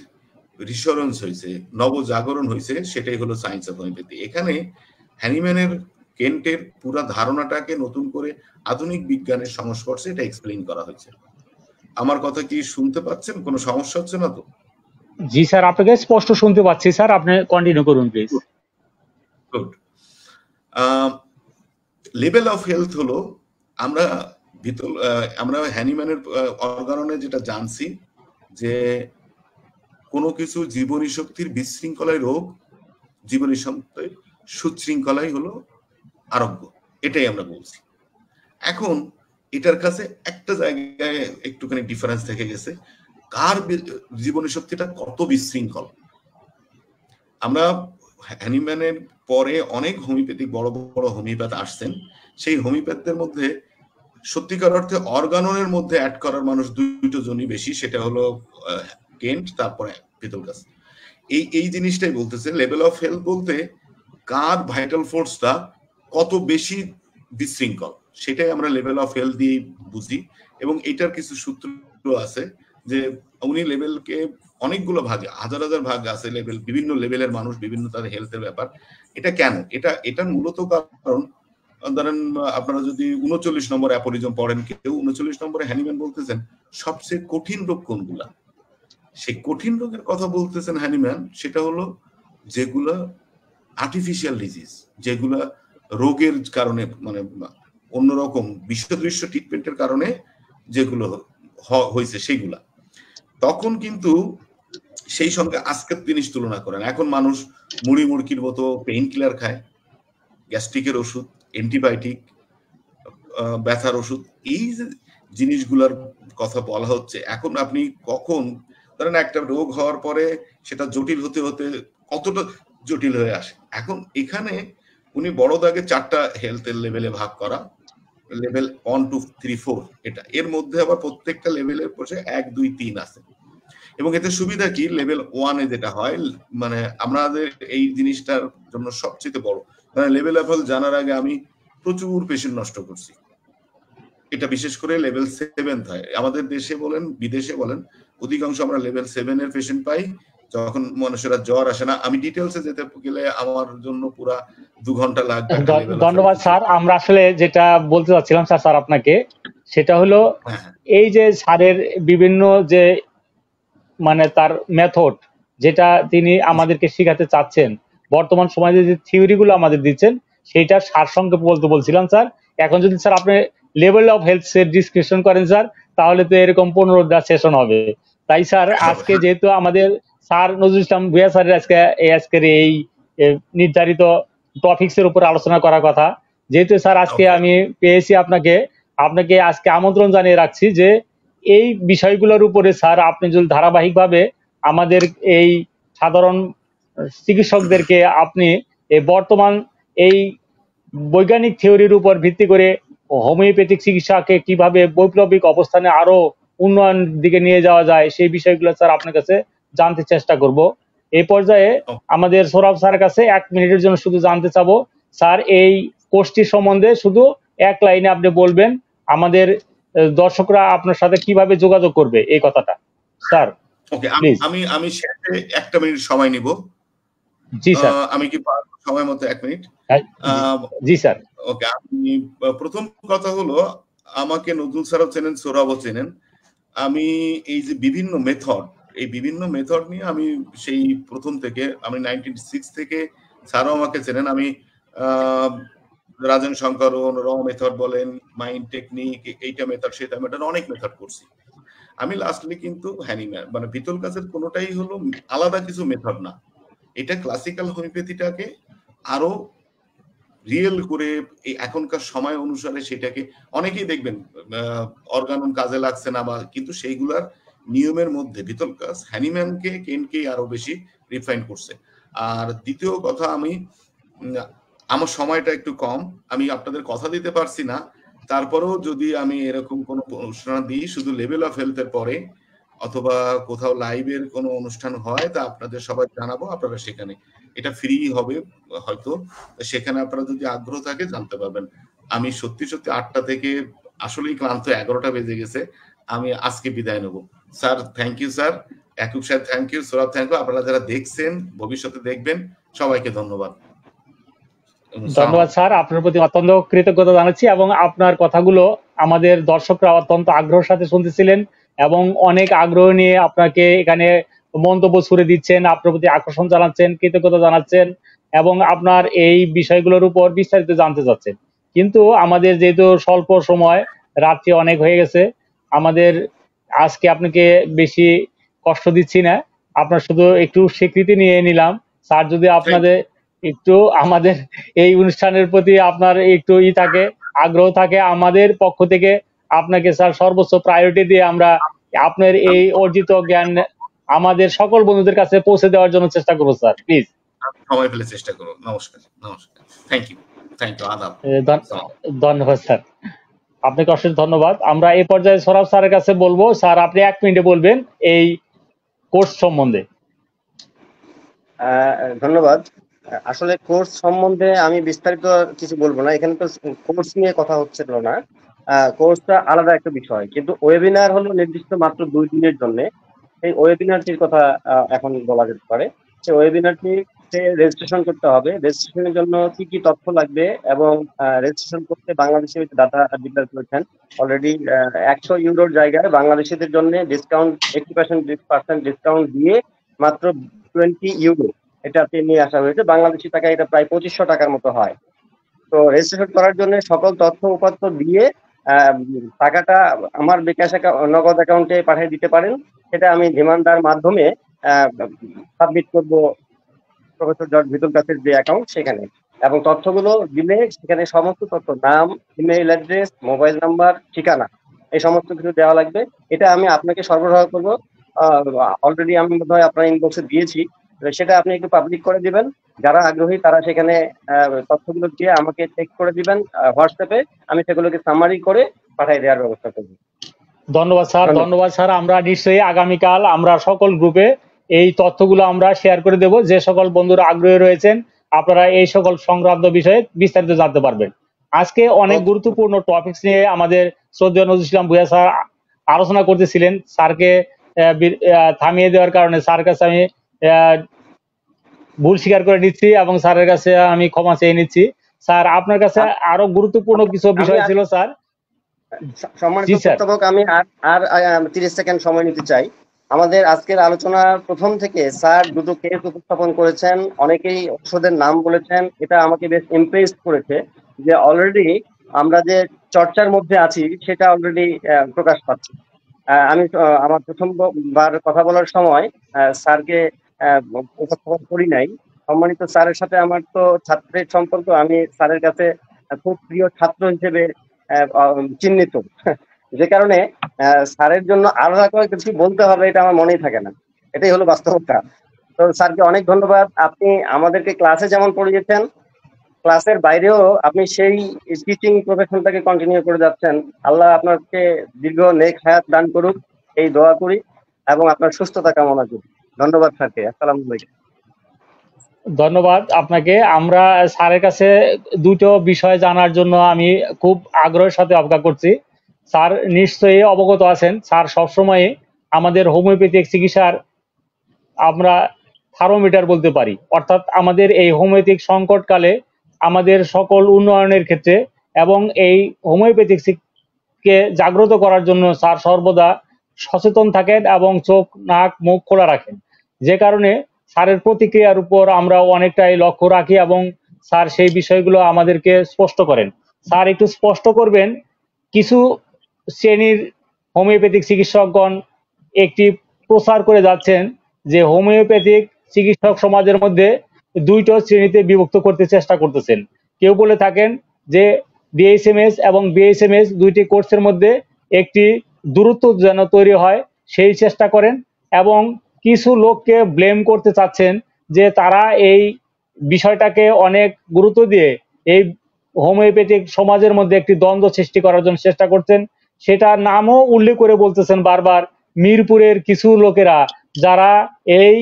রিসরেন্স হয়েছে, নবজাগরণ হয়েছে, সেটাই হলো সায়েন্স অফ হোমিওপ্যাথি। এখানে হ্যানিম্যানের কেন্টের পুরা ধারণাটাকে নতুন করে আধুনিক বিজ্ঞানের সংস্পর্শে এটা এক্সপ্লেইন করা হয়েছে। আমার কথা কি শুনতে পাচ্ছেন? কোনো সমস্যা হচ্ছে না তো? জি স্যার, আপনাকে স্পষ্ট শুনতে পাচ্ছি স্যার, আপনি কন্টিনিউ করুন please. Good. Level of health হলো আমরা হ্যানিম্যানের অর্গাননে যেটা জানছি যে কোনো কিছু জীবনী শক্তির বিশৃঙ্খলায় রোগ, জীবনী শক্তির সুশৃঙ্খলাই হলো আরোগ্য, এটাই আমরা বলছি। এখন এটার কাছে একটা জায়গায় একটুখানি ডিফারেন্স থেকে গেছে, কার জীবনী শক্তিটা কত বিশৃঙ্খল। আমরা হ্যানিম্যানের পরে অনেক হোমিওপ্যাথিক বড় বড় হোমিওপ্যাথ আসছেন, সেই হোমিওপ্যাথদের মধ্যে সত্যিকার অর্থে অর্গাননের মধ্যে অ্যাড করার মানুষ দুটো জনই বেশি, সেটা হলো কেন্ট, তারপরে ভিতলকাস। এই জিনিসটাই বলতেছে লেভেল অফ হেলথ বলতে কার ভাইটাল ফোর্সটা কত বেশি বিশৃঙ্খল, সেটাই আমরা লেভেল অফ হেলথ দিয়ে বুঝি। এবং এটার কিছু সূত্র আছে যে উনি লেভেলকে অনেকগুলো ভাগে, হাজার হাজার ভাগ আছে লেভেল, বিভিন্ন লেভেলের মানুষ, বিভিন্ন তাদের হেলথের ব্যাপার। এটা কেন? এটা মূলত কারণ ধরেন আপনারা যদি 39 নম্বর অ্যাপোরিজম পড়েন, কেউ 39 নম্বরে হ্যানিম্যান বলতেছেন সবচেয়ে কঠিন রোগ কোনগুলা, সেই কঠিন রোগের কথা বলতেছেন হ্যানিম্যান, সেটা হলো যেগুলা আর্টিফিশিয়াল ডিজিজ, যেগুলা রোগের কারণে মানে অন্যরকম বিশ্বদৃশ্য ট্রিটমেন্টের কারণে যেগুলো হয়েছে সেইগুলা। তখন কিন্তু সেই সঙ্গে আজকের জিনিস তুলনা করেন, এখন মানুষ মুড়ি মুড়কির মতো পেইন কিলার খায়, গ্যাস্ট্রিকের ওষুধ, অ্যান্টিবায়োটিক, ব্যথার ওষুধ, এই জিনিসগুলোর কথা বলা হচ্ছে। এখন আপনি কখন ধরেন একটা রোগ হওয়ার পরে সেটা জটিল হতে হতে কতটা জটিল হয়ে আসে। এখন এখানে উনি বড় দাগে 4টা হেলথের লেভেলে ভাগ করা, লেভেল 1, 2, 3, 4, এটা এর মধ্যে আবার প্রত্যেকটা লেভেলের পরে 1, 2, 3 আছে। এবং এতে সুবিধা কি, লেভেল 1-এ যেটা হয়, মানে আমাদের এই জিনিসটার জন্য সবচেয়ে বড়, মানে লেভেল অফ হেলথ জানার আগে আমি প্রচুর পেশেন্ট নষ্ট করছি। এটা বিশেষ করে লেভেল 7 হয়, আমাদের দেশে বলেন বিদেশে বলেন, অধিকাংশ আমরা লেভেল 7-এর পেশেন্ট পাই, যখন মানুষেরা জ্বর আসে না। আমি ডিটেলসে যেতে গেলে আমার জন্য পুরা 2 ঘন্টা লাগবে। ধন্যবাদ স্যার। আমরা আসলে যেটা বলতে চাচ্ছিলাম স্যার আপনাকে, সেটা হলো এই যে স্যারের বিভিন্ন যে মানে তার মেথড, যেটা তিনি আমাদেরকে শেখাতে চাচ্ছেন, বর্তমান সমাজে যে থিওরিগুলো আমাদের দিচ্ছেন, সেইটার সারসংক্ষেপ বলতে বলছিলাম স্যার। এখন যদি স্যার আপনি লেভেল অফ হেলথ ডিসক্রিপশন করেন স্যার, তাহলে তো এরকম 15টা সেশন হবে। তাই স্যার আজকে যেহেতু আমাদের স্যার নজরুল ইসলাম ভূঁইয়া স্যারের আজকের এই নির্ধারিত টপিকস এর উপর আলোচনা করার কথা, যেহেতু স্যার আজকে আমি পেয়েছি আপনাকে আজকে আমন্ত্রণ জানিয়ে রাখছি যে এই বিষয়গুলোর উপরে স্যার আপনি যদি ধারাবাহিকভাবে আমাদের এই সাধারণ চিকিৎসকদেরকে আপনি এই বর্তমান এই বৈজ্ঞানিক থিওরির উপর ভিত্তি করে হোমিওপ্যাথিক চিকিৎসাকে কিভাবে বৈপ্লবিক অবস্থানে আরো উন্নয়ন দিকে নিয়ে যাওয়া যায়, সেই বিষয়গুলো স্যার আপনার কাছে জানতে চেষ্টা করব। এই পর্যায়ে আমাদের সৌরভ স্যারের কাছে 1 মিনিটের জন্য শুধু জানতে চাবো স্যার, এই কোর্সটি সম্বন্ধে শুধু 1 লাইনে আপনি বলবেন, আমাদের দর্শকরা আপনার সাথে কিভাবে যোগাযোগ করবে এই কথাটা স্যার। ওকে, আমি শেষে 1টা মিনিট সময় নিব। জি স্যার। আমি কি সময় মতো 1 মিনিট? জি স্যার। ওকে, আমি প্রথম কথা হলো, আমাকে নজরুল স্যারও চেনেন, সৌরভও চেনেন। আমি এই যে বিভিন্ন মেথড নিয়ে আমি সেই প্রথম থেকে, আমি 1996 থেকে, স্যারও আমাকে চেনেন, আমি রাজন শঙ্করন, র মেথড বলেন, মাইন্ড টেকনিক, এইটা মেথড সেটা মেথড, অনেক মেথড করছি আমি। লাস্টলি কিন্তু হ্যানিম্যান মানে ভিতলকাসের কোনোটাই হলো আলাদা কিছু মেথড না, এটা ক্লাসিক্যাল হোমিওপ্যাথিটাকে আরো রিয়েল করে এই এখনকার সময় অনুসারে সেটাকে, অনেকেই দেখবেন অর্গানন কাজে লাগছে না বা, কিন্তু সেইগুলার নিয়মের মধ্যে ভিতলকাস হ্যানিম্যানকে কেনকে আরো বেশি রিফাইন করছে। আর দ্বিতীয় কথা, আমার সময়টা একটু কম, আমি আপনাদের কথা দিতে পারছি না, তারপরেও যদি আমি এরকম কোনো অনুষ্ঠান দিই শুধু লেভেল অফ হেলথের পরে, অথবা কোথাও লাইভের কোনো অনুষ্ঠান হয়, তা আপনাদের সবাই জানাবো, আপনারা সেখানে, এটা ফ্রি হবে হয়তো, সেখানে আপনারা যদি আগ্রহ থাকে জানতে পারবেন। আমি সত্যি 8টা থেকে আসলেই ক্লান্ত, 11টা বেজে গেছে, আমি আজকে বিদায় নেব। Sir thank you sir, Yakub Saheb thank you, Saurav thank you, আপনারা যারা দেখছেন ভবিষ্যতে দেখবেন সবাইকে ধন্যবাদ। ধন্যবাদ স্যার, আপনার প্রতি অত্যন্ত কৃতজ্ঞতা জানাচ্ছি এবং আপনার কথাগুলো আমাদের দর্শকরা অত্যন্ত আগ্রহের সাথে শুনতেছিলেন এবং অনেক আগ্রহ নিয়ে আপনাকে এখানে মন্তব্য ছুড়ে দিচ্ছেন, আপনার প্রতি আকর্ষণ জানাচ্ছেন, কৃতজ্ঞতা জানাচ্ছেন এবং আপনার এই বিষয়গুলোর উপর বিস্তারিত জানতে চাচ্ছেন। কিন্তু আমাদের যেহেতু স্বল্প সময়, রাত্রি অনেক হয়ে গেছে, আমাদের আজকে আপনাকে বেশি কষ্ট দিচ্ছি না, আপনার শুধু একটু স্বীকৃতি নিয়ে নিলাম। স্যার যদি আপনাদের একটু আমাদের এই অনুষ্ঠানের প্রতি আপনার একটু থাকে, আগ্রহ থাকে, আমাদের পক্ষ থেকে আপনাকে স্যার সর্বোচ্চ প্রায়োরিটি দিয়ে আমরা আপনার এই অর্জিত জ্ঞান আমাদের সকল বন্ধুদের কাছে পৌঁছে দেওয়ার জন্য চেষ্টা করবো স্যার, প্লিজ সময় পেলে চেষ্টা করব। নমস্কার, নমস্কার, থ্যাংক ইউ, আদাব। ধন্যবাদ স্যার, আপনাকে অশেষ ধন্যবাদ। আমরা এই পর্যায়ে সৌরভ স্যারের কাছে বলবো, স্যার আপনি 1 মিনিটে বলবেন এই কোর্স সম্বন্ধে। ধন্যবাদ। আসলে কোর্স সম্বন্ধে আমি বিস্তারিত কিছু বলবো না, এখানে তো কোর্স নিয়ে কথা হচ্ছিল না, কোর্সটা আলাদা একটা বিষয়, কিন্তু ওয়েবিনার হলো নির্দিষ্ট মাত্র 2 দিনের জন্য। এই ওয়েবিনারটির কথা এখন বলা যেতে পারে। সেই ওয়েবিনারটি রেজিস্ট্রেশন করতে হবে। রেজিস্ট্রেশনের জন্য কি কি তথ্য লাগবে এবং রেজিস্ট্রেশন করতে বাংলাদেশে ডাটা ডিক্লেয়ার করেছেন অলরেডি। 100 ইউরোর জায়গায় বাংলাদেশিদের জন্য ডিসকাউন্ট 80% ডিসকাউন্ট দিয়ে মাত্র 20 ইউরো এটাতে নিয়ে আসা হয়েছে। বাংলাদেশি টাকা এটা প্রায় 2500 টাকার মতো হয়। তো রেজিস্ট্রেশন করার জন্য সকল তথ্য উপাত্ত দিয়ে টাকাটা আমার বিকাশ নগদ অ্যাকাউন্টে পাঠিয়ে দিতে পারেন। সেটা আমি ধীমানদার মাধ্যমে সাবমিট করব প্রফেসর জর্জ ভিতুল কাছের যে অ্যাকাউন্ট সেখানে, এবং তথ্যগুলো দিলে সেখানে সমস্ত তথ্য, নাম, ইমেইল অ্যাড্রেস, মোবাইল নাম্বার, ঠিকানা, এই সমস্ত কিছু দেওয়া লাগবে। এটা আমি আপনাকে সরবরাহ করবো। অলরেডি আমি বোধহয় আপনার ইনবক্সে দিয়েছি, সেটা আপনি একটু পাবলিক করে দিবেন। যারা আগ্রহী তারা সেখানে তথ্যগুলো দিয়ে আমাকে চেক করে দিবেন হোয়াটসঅ্যাপে, আমি সেগুলোকে সামারি করে পাঠিয়ে দেওয়ার ব্যবস্থা করব। ধন্যবাদ স্যার, ধন্যবাদ স্যার। আমরা নিশ্চয়ই আগামীকাল আমরা সকল গ্রুপে এই তথ্যগুলো আমরা শেয়ার করে দেব। যে সকল বন্ধুরা আগ্রহী রয়েছেন আপনারা এই সকল সংক্রান্ত বিষয়ে বিস্তারিত জানতে পারবেন। আজকে অনেক গুরুত্বপূর্ণ টপিকস নিয়ে আমাদের শ্রদ্ধেয় নজরুল ইসলাম ভূঁইয়া স্যার আলোচনা করতেছিলেন। স্যারকে থামিয়ে দেওয়ার কারণে স্যার কাছে আমি ভুল স্বীকার করে নিচ্ছি এবং স্যারের কাছে আমি ক্ষমা চেয়ে নিচ্ছি। স্যার আপনার কাছে আরো গুরুত্বপূর্ণ কিছু বিষয় ছিল স্যার। সম্মানিত অধ্যাপক, আমি আর 30 সেকেন্ড সময় নিতে চাই। আমাদের আজকের আলোচনার প্রথম থেকে স্যার দুটো কেস উপস্থাপন করেছেন, অনেকেই ওষুধের নাম বলেছেন। এটা আমাকে বেশ ইমপ্রেস করেছে যে অলরেডি আমরা যে চর্চার মধ্যে আছি সেটা অলরেডি প্রকাশ পাচ্ছে। আমি আমার প্রথমবার কথা বলার সময় স্যারকে উপস্থাপন করি নাই। সম্মানিত স্যারের সাথে আমার তো ছাত্রের সম্পর্ক, আমি স্যারের কাছে খুব প্রিয় ছাত্র হিসেবে চিহ্নিত, যে কারণে স্যারের জন্য আলাদা করে কিছু বলতে হবে এটা আমার মনেই থাকে না। এটাই হলো বাস্তবতা। তো স্যারকে অনেক ধন্যবাদ। আপনি আমাদেরকে ক্লাসে যেমন পড়িয়েছেন, ক্লাসের বাইরেও আপনি সেই টিচিং প্রফেশনটাকে কন্টিনিউ করে যাচ্ছেন। আল্লাহ আপনাকে দীর্ঘ নেক হায়াত দান করুক এই দোয়া করি এবং আপনার সুস্থতা কামনা করি। ধন্যবাদ স্যারকে। আসসালামু আলাইকুম। ধন্যবাদ আপনাকে। আমরা স্যারের কাছে দুটো বিষয় জানার জন্য আমি খুব আগ্রহের সাথে অপেক্ষা করছি। স্যার নিশ্চয়ই অবগত আছেন, স্যার সবসময় আমাদের হোমিওপ্যাথিক চিকিৎসার আমরা থার্মোমিটার বলতে পারি। অর্থাৎ আমাদের এই হোমিওপ্যাথিক সংকটকালে আমাদের সকল উন্নয়নের ক্ষেত্রে এবং এই হোমিওপ্যাথিককে জাগ্রত করার জন্য স্যার সর্বদা সচেতন থাকেন এবং চোখ নাক মুখ খোলা রাখেন। যে কারণে স্যারের প্রতিক্রিয়ার উপর আমরা অনেকটাই লক্ষ্য রাখি এবং স্যার সেই বিষয়গুলো আমাদেরকে স্পষ্ট করেন। স্যার একটু স্পষ্ট করবেন, কিছু শ্রেণীর হোমিওপ্যাথিক চিকিৎসকগণ একটি প্রচার করে যাচ্ছেন যে হোমিওপ্যাথিক চিকিৎসক সমাজের মধ্যে দুইটো শ্রেণীতে বিভক্ত করতে চেষ্টা করতেছেন। কেউ বলে থাকেন যে ডিএসএমএস এবং বিএসএমএস দুইটি কোর্সের মধ্যে একটি দূরত্ব যেন তৈরি হয় সেই চেষ্টা করেন, এবং কিছু লোককে ব্লেম করতে চাচ্ছেন যে তারা এই বিষয়টাকে অনেক গুরুত্ব দিয়ে এই হোমিওপ্যাথিক সমাজের মধ্যে একটি দ্বন্দ্ব সৃষ্টি করার জন্য চেষ্টা করছেন। সেটার নামও উল্লেখ করে বলতেছেন বারবার মিরপুরের কিছু লোকেরা যারা এই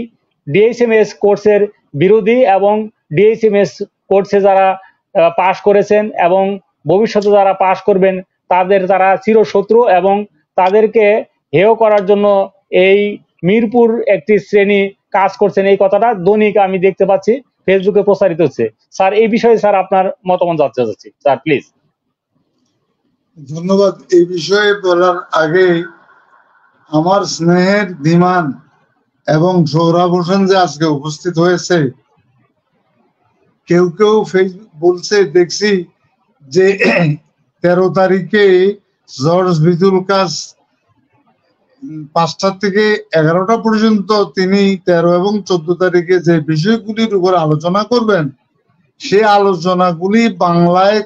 ডিএসএমএস কোর্সের বিরোধী এবং ডিএসএমএস কোর্সে যারা পাশ করেছেন এবং ভবিষ্যতে যারা পাশ করবেন তাদের তারা চিরশত্রু এবং তাদেরকে হেয় করার জন্য এই মিরপুর একটি শ্রেণী কাজ করছেন, এই কথাটা দৈনিক আমি দেখতে পাচ্ছি ফেসবুকে প্রচারিত হচ্ছে। স্যার এই বিষয়ে স্যার আপনার মতামত জানতে চাচ্ছি স্যার, প্লিজ। ধন্যবাদ। এই বিষয়ে বলার আগে আমার স্নেহের ধীমান এবং সৌরভ হোসেন যে আজকে উপস্থিত হয়েছে, কেউ কেউ ফেসবুক বলছে দেখছি যে 13 তারিখে জর্জ ভিতুলকাস 5টা থেকে 11টা পর্যন্ত তিনি 13 এবং 14 তারিখে যে বিষয়গুলির উপর আলোচনা করবেন, সে আলোচনাগুলি বাংলায়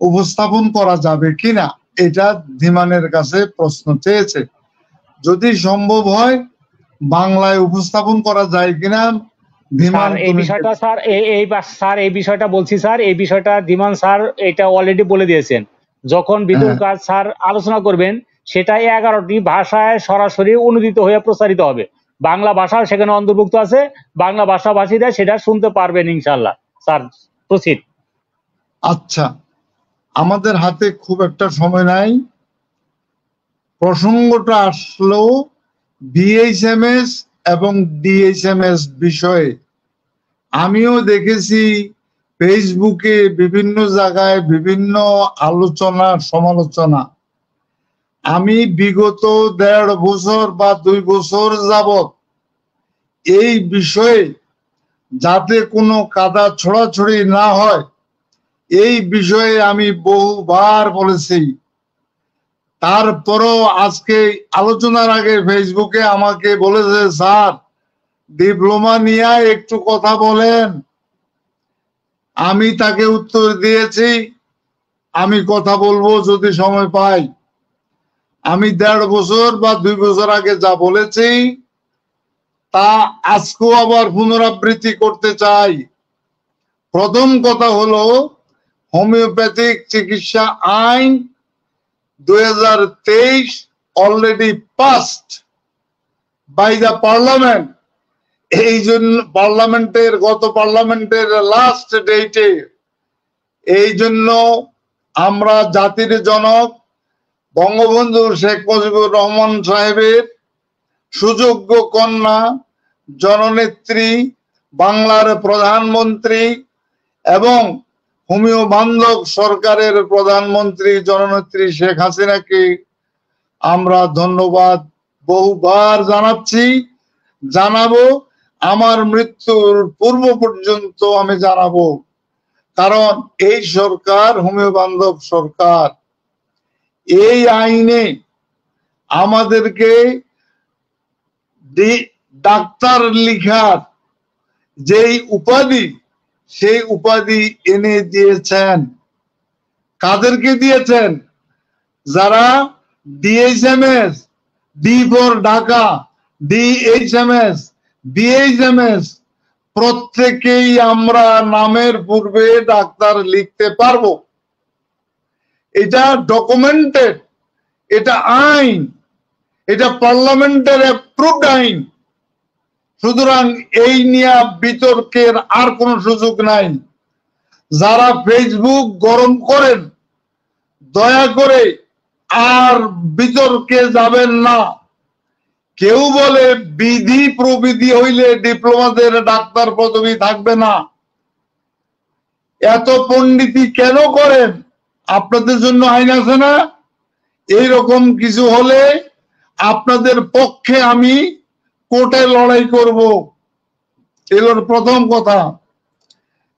উপস্থাপন করা যাবে কিনা, এটা ধীমানের কাছে প্রশ্ন চেয়েছে। যদি সম্ভব হয় বাংলায় উপস্থাপন করা যায় কিনা ধীমান এই বিষয়টা স্যার এই বিষয়টা বলছি স্যার, এই বিষয়টা ধীমান স্যার এটা অলরেডি বলে দিয়েছেন। যখন ভিতুলকাস স্যার আলোচনা করবেন সেটা 11টি ভাষায় সরাসরি অনুদিত হয়ে প্রচারিত হবে। বাংলা ভাষা সেখানে অন্তর্ভুক্ত আছে, বাংলা ভাষাভাষীরা সেটা শুনতে পারবেন ইনশাআল্লাহ। Sir proceed. আচ্ছা, আমাদের হাতে খুব একটা সময় নাই। প্রসঙ্গটা আসলো বিএইচএমএস এবং ডিএইচএমএস বিষয়ে। আমিও দেখেছি ফেসবুকে বিভিন্ন জায়গায় বিভিন্ন আলোচনা সমালোচনা। আমি বিগত 1.5 বছর বা 2 বছর যাবত এই বিষয়ে যাতে কোনো কাদা ছড়াছড়ি না হয় এই বিষয়ে আমি বহুবার বলেছি। তারপরও আজকে আলোচনার আগে ফেসবুকে আমাকে বলেছে, স্যার ডিপ্লোমা নিয়ে একটু কথা বলেন। আমি তাকে উত্তর দিয়েছি আমি কথা বলবো যদি সময় পাই। আমি 1.5 বছর বা 2 বছর আগে যা বলেছি তা আজকেও আবার পুনরাবৃত্তি করতে চাই। প্রথম কথা হলো হোমিওপ্যাথিক চিকিৎসা আইন 2023 already passed by the parliament। এই জন্য গত পার্লামেন্টের লাস্ট ডেটে এই জন্য আমরা জাতির জনক বঙ্গবন্ধু শেখ মুজিবুর রহমান সাহেবের সুযোগ্য কন্যা জননেত্রী বাংলার প্রধানমন্ত্রী এবং হোমিও বান্ধব সরকারের প্রধানমন্ত্রী জননেত্রী শেখ হাসিনাকে আমরা ধন্যবাদ বহুবার জানাচ্ছি, জানাবো, আমার মৃত্যুর পূর্ব পর্যন্ত আমি জানাবো। কারণ এই সরকার হোমিও বান্ধব সরকার। এই আইনে আমাদেরকে ডাক্তার লিখার যেই উপাধি সেই উপাধি এনে দিয়েছেন। কাদেরকে দিয়েছেন? যারা DHMS, D for Dhaka, DHMS, BHMS প্রত্যেকেই আমরা নামের পূর্বে ডাক্তার লিখতে পারবো। এটা ডকুমেন্টেড, এটা আইন, এটা পার্লামেন্টের অ্যাপ্রুভড আইন। সুতরাং এই নিয়ে বিতর্কের আর কোনো সুযোগ নাই। যারা ফেসবুক গরম করেন দয়া করে আর বিতর্কে যাবেন না। কেউ বলে বিধি প্রবিধি হইলে ডিপ্লোমাদের ডাক্তার পদবি থাকবে না। এত পণ্ডিতি কেন করেন? আপনাদের জন্য আইন আছে না? এইরকম কিছু হলে আপনাদের পক্ষে আমি কোর্টে লড়াই করব। এগুলোর প্রথম কথা।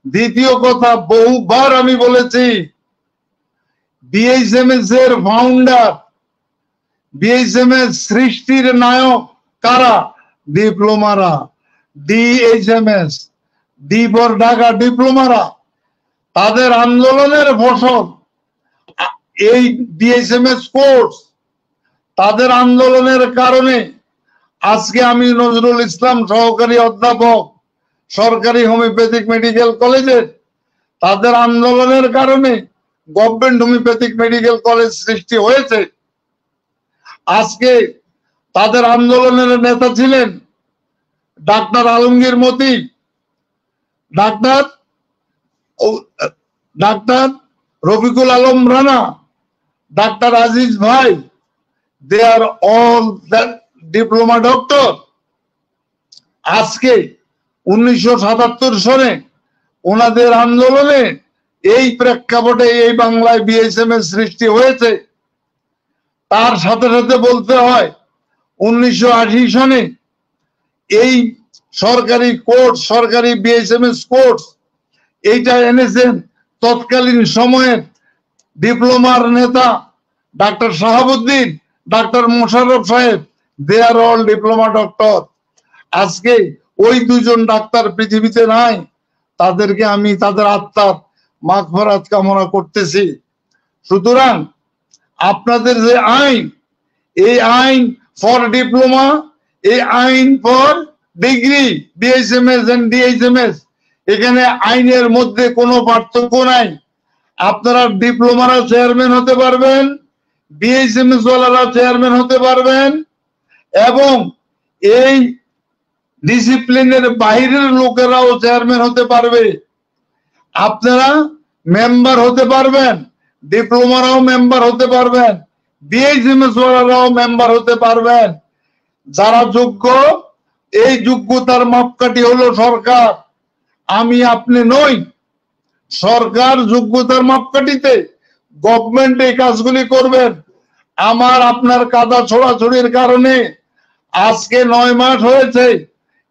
দ্বিতীয় কথা, বহুবার আমি বলেছি বিএইচএমএস এর ফাউন্ডার, বিএইচএমএস সৃষ্টির নায়ক কারা? ডিপ্লোমারা, ডিএইচএমএস, ডি ফর ঢাকা ডিপ্লোমারা। তাদের আন্দোলনের ফসল এই বিএইচএমএস কোর্স। তাদের আন্দোলনের কারণে আজকে আমি নজরুল ইসলাম সহকারী অধ্যাপক সরকারি হোমিওপ্যাথিক মেডিকেল কলেজের, তাদের আন্দোলনের কারণে গভর্নমেন্ট হোমিওপ্যাথিক মেডিকেল কলেজ সৃষ্টি হয়েছে। আজকে তাদের আন্দোলনের নেতা ছিলেন ডাক্তার আলমগীর মতি, ডাক্তার রফিকুল আলম রানা, ডাক্তার আজিজ ভাই। They are all diploma doctor আজকে 1977 সনে ওনাদের আন্দোলনে এই প্রেক্ষাপটে এই বাংলায় বিএসএমএস সৃষ্টি হয়েছে। তার সাথে সাথে বলতে হয় 1980 সনে এই সরকারি কোর্স, সরকারি বিএসএমএস কোর্স এইটা এনেছেন তৎকালীন সময়ের ডিপ্লোমার নেতা ডাক্তার শাহাবুদ্দিন, ডাক্তার মোশাররফ সাহেব, দে আর অল ডিপ্লোমা ডক্টর। আজকে ওই দুজন ডাক্তার পৃথিবীতে নাই, তাদেরকে আমি তাদের আত্মার মাগফিরাত কামনা করতেছি। সুতরাং আপনাদের যে আইন, এই আইন ফর ডিপ্লোমা, এই আইন for degree BSMS and DHMS, এখানে আইনের মধ্যে কোনো পার্থক্য নাই। আপনারা ডিপ্লোমারা চেয়ারম্যান হতে পারবেন, বিএসএমএস ওয়ালারা চেয়ারম্যান হতে পারবেন, এবং এই ডিসিপ্লিনের বাইরের লোকেরাও চেয়ারম্যান হতে পারবে। আপনারা মেম্বার হতে পারবেন, ডিপ্লোমারাও মেম্বার হতে পারবেন, বিএসএমএস ওয়ালারাও মেম্বার হতে পারবেন। যারা যোগ্য, এই যোগ্যতার মাপকাঠি হলো সরকার, আমি আপনি নই। সরকার যোগ্যতার মাপকাঠিতে গভর্নমেন্ট এই কাজগুলি করবেন। আমার আপনার কাদা ছোড়াছড়ির কারণে আজকে 9 মাস হয়েছে,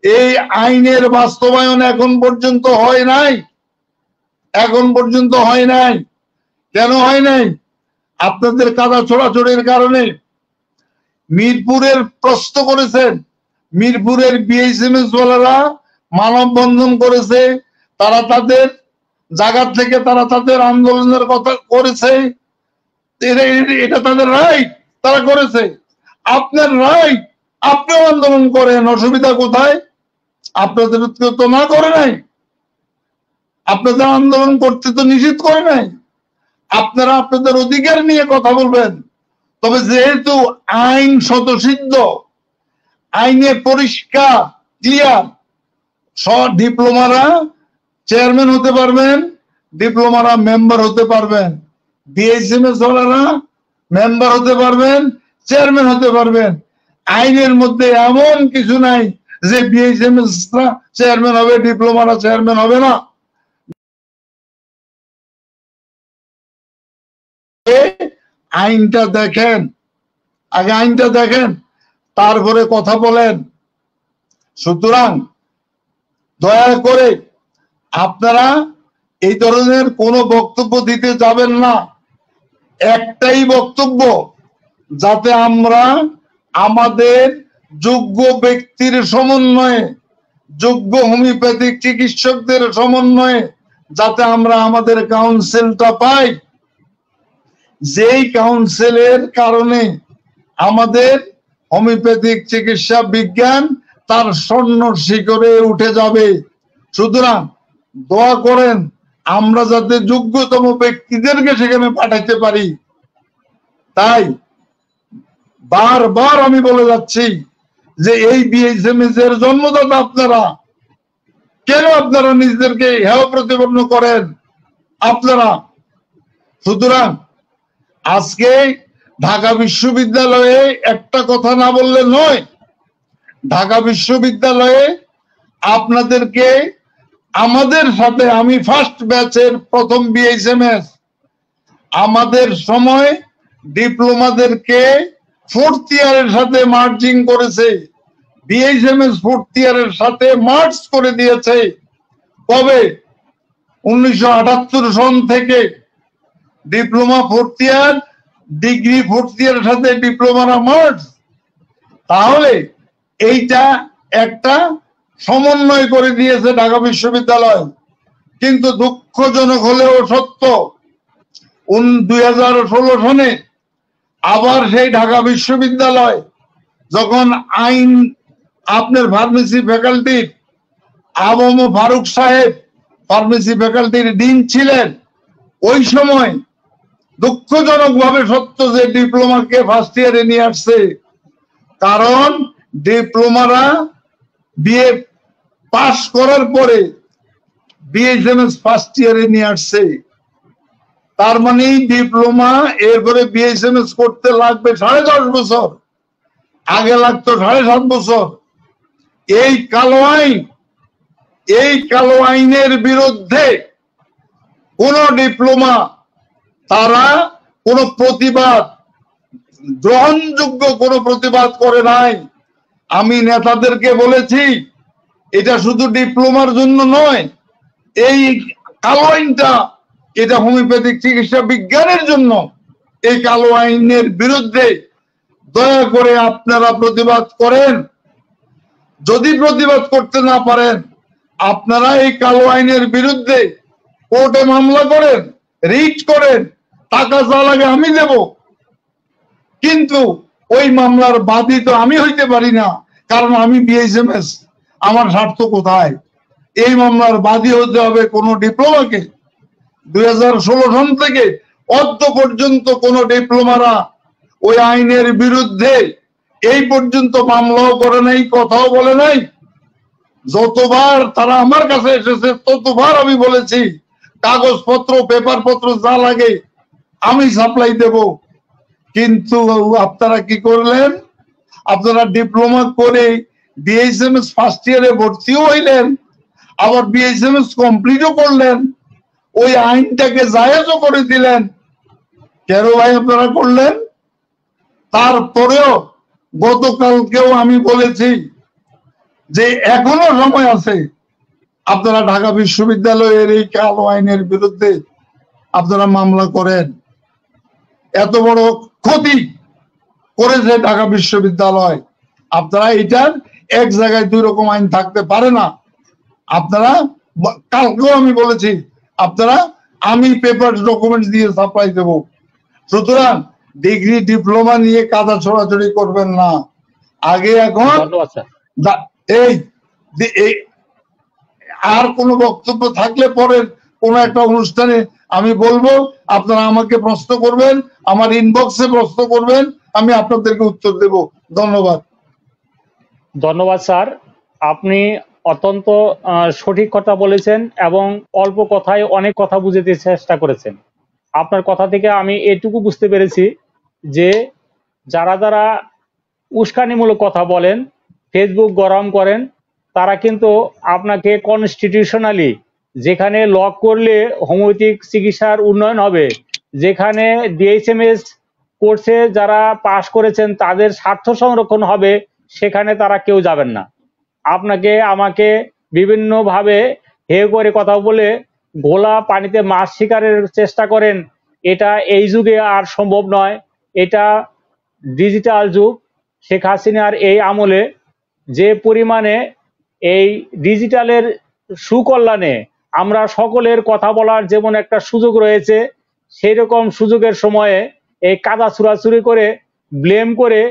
এই আইনের বাস্তবায়ন এখন পর্যন্ত হয় নাই। এখন পর্যন্ত হয় নাই। কেন হয় নাই? আপনাদের কাদা ছোড়াছড়ির কারণে। মিরপুরের প্রশ্ন করেছেন, মিরপুরের বিএসএমএস ওয়ালারা মানববন্ধন করেছে, তারা তাদের জায়গা থেকে তারা তাদের আন্দোলনের কথা করেছে, এটা তাদের রাইট, তারা করেছে। আপনার রাইট, আপনিও আন্দোলন করেন, অসুবিধা কোথায়? আপনাদের তো না করে নাই, আপনাদের আন্দোলন করতে তো নিষেধ করে নাই। আপনারা আপনাদের অধিকার নিয়ে কথা বলবেন। তবে যেহেতু আইন স্বতঃসিদ্ধ, আইনে পরিষ্কার ক্লিয়ার, ডিপ্লোমারা চেয়ারম্যান হতে পারবেন, ডিপ্লোমারা মেম্বার হতে পারবেন, বিএসএমএস ওয়ালারা মেম্বার হতে পারবেন, চেয়ারম্যান হতে পারবেন। আইনের মধ্যে এমন কিছু নাই যে বিএসএমএস চেয়ারম্যান হবে, ডিপ্লোমারা চেয়ারম্যান হবে না। আইনটা দেখেন, আগে আইনটা দেখেন, তারপরে কথা বলেন। সুতরাং দয়া করে আপনারা এই ধরনের কোনো বক্তব্য দিতে যাবেন না। একটাই বক্তব্য, যাতে আমরা আমাদের যোগ্য ব্যক্তির সমন্বয়ে, যোগ্য হোমিওপ্যাথিক চিকিৎসকদের সমন্বয়ে যাতে আমরা আমাদের কাউন্সিলটা পাই, যেই কাউন্সিলের কারণে আমাদের হোমিওপ্যাথিক চিকিৎসা বিজ্ঞান তার স্বর্ণ শিখরে উঠে যাবে। সুতরাং দোয়া করেন আমরা যাতে যোগ্যতম ব্যক্তিদেরকে সেখানে পাঠাইতে পারি। তাই বারবার আমি বলে যাচ্ছি যে এই বিএসএমএস এর জন্মদাতা আপনারা, কেন আপনারা নিজেদেরকে হেয় প্রতিপন্ন করেন আপনারা? সুতরাং আজকে ঢাকা বিশ্ববিদ্যালয়ে একটা কথা না বললে নয়। ঢাকা বিশ্ববিদ্যালয়ে আপনাদেরকে আমাদের সাথে, আমি ফার্স্ট ব্যাচের প্রথম বিএসএমএস, আমাদের সময় ডিপ্লোমাদেরকে 4th ইয়ারের সাথে মার্জিং করেছে, বিএসএমএস 4th ইয়ারের সাথে মার্জ করে দিয়েছে। কবে? 1978 সন থেকে ডিপ্লোমা 4th ইয়ার, ডিগ্রি 4th ইয়ারের সাথে ডিপ্লোমারা মার্জ। তাহলে এইটা একটা সমন্বয় করে দিয়েছে ঢাকা বিশ্ববিদ্যালয়। কিন্তু দুঃখজনক হলেও সত্য, 2016 সনে আবার সেই ঢাকা বিশ্ববিদ্যালয় যখন আইন আপনার ফার্মেসি ফ্যাকাল্টির আবম ফারুক সাহেব ফার্মেসি ফ্যাকাল্টির ডিন ছিলেন, ওই সময় দুঃখজনক ভাবে সত্য যে ডিপ্লোমাকে ফার্স্ট ইয়ারে নিয়ে আসছে। কারণ ডিপ্লোমারা বিএ পাস করার পরে বিএসএমএস ফার্স্ট ইয়ারে নিয়ে আসছে। তার মানে ডিপ্লোমা এরপরে বিএসএমএস করতে লাগবে 10.5 বছর। আগে লাগতো 7.5 বছর। এই কালো আইনের বিরুদ্ধে কোন ডিপ্লোমা, তারা কোন প্রতিবাদ, গ্রহণযোগ্য কোন প্রতিবাদ করে নাই। আমি নেতাদেরকে বলেছি এটা শুধু ডিপ্লোমার জন্য নয়, এই কালো আইনটা এটা হোমিওপ্যাথিক চিকিৎসা বিজ্ঞানের জন্য। এই কালো আইনের বিরুদ্ধে দয়া করে আপনারা প্রতিবাদ করেন। যদি প্রতিবাদ করতে না পারেন, আপনারা এই কালো আইনের বিরুদ্ধে কোর্টে মামলা করেন, রিট করেন, টাকা যা লাগে আমি দেব, কিন্তু ওই মামলার বাদী তো আমি হইতে পারি না, কারণ আমি বিএসএমএস। আমার স্বার্থ কোথায়? এই মামলার বাদী হতে হবে কোন ডিপ্লোমাকে। 2016 সন থেকে অদ্য পর্যন্ত কোন ডিপ্লোমারা ওই আইনের বিরুদ্ধে এই পর্যন্ত মামলাও করে নাই, কথাও বলে নাই। যতবার তারা আমার কাছে এসেছে ততবার আমি বলেছি কাগজপত্র, পেপার পত্র যা লাগে আমি সাপ্লাই দেব। কিন্তু আপনারা কি করলেন? আপনারা ডিপ্লোমা করে বিএসএমএস ফার্স্ট ইয়ারে ভর্তিও হইলেন, আবার বিএসএমএস কমপ্লিটও করলেন, ওই আইনটাকে জায়েজও করে দিলেন। কেন ভাই আপনারা করলেন? তারপরেও গতকালকেও আমি বলেছি যে এখনো সময় আছে, আপনারা ঢাকা বিশ্ববিদ্যালয়ের এই কালো আইনের বিরুদ্ধে আপনারা মামলা করেন। এত বড় ক্ষতি করেছে ঢাকা বিশ্ববিদ্যালয়, আপনারা এটার এক জায়গায় দুই রকম আইন থাকতে পারে না। আপনারা কালকেও আমি বলেছি আপনারা, আমি পেপার ডকুমেন্টস দিয়ে সাপ্লাই দেব। সুতরাং ডিগ্রি ডিপ্লোমা নিয়ে কাদা ছড়াছড়ি করবেন না। আগে এখন এই আর কোনো বক্তব্য থাকলে পরে কোন একটা অনুষ্ঠানে আমি বলবো, আপনারা আমাকে প্রশ্ন করবেন, আমার ইনবক্সে প্রশ্ন করবেন, আমি আপনাদেরকে উত্তর দেব। ধন্যবাদ। ধন্যবাদ স্যার, আপনি অত্যন্ত সঠিক কথা বলেছেন এবং অল্প কথায় অনেক কথা বুঝাতে চেষ্টা করেছেন। আপনার কথা থেকে আমি এটুকু বুঝতে পেরেছি যে যারা যারা উস্কানিমূলক কথা বলেন, ফেসবুক গরম করেন, তারা কিন্তু আপনাকে কনস্টিটিউশনালি, যেখানে লক করলে হোমিওপ্যাথিক চিকিৎসার উন্নয়ন হবে, যেখানে ডিএসএমএস কোর্সে যারা পাশ করেছেন তাদের স্বার্থ সংরক্ষণ হবে, সেখানে তারা কেউ যাবেন না। আপনাকে আমাকে বিভিন্নভাবে হে করে কথা বলে গোলা পানিতে মাছ শিকারের চেষ্টা করেন, এটা এই যুগে আর সম্ভব নয়। এটা ডিজিটাল যুগ। শেখ হাসিনার এই আমলে যে পরিমাণে এই ডিজিটালের সুকল্যাণে আমরা সকলের কথা বলার যেমন একটা সুযোগ রয়েছে, সেই রকম সুযোগের সময়ে এই কাদা ছুড়াছুড়ি করে, ব্লেম করে,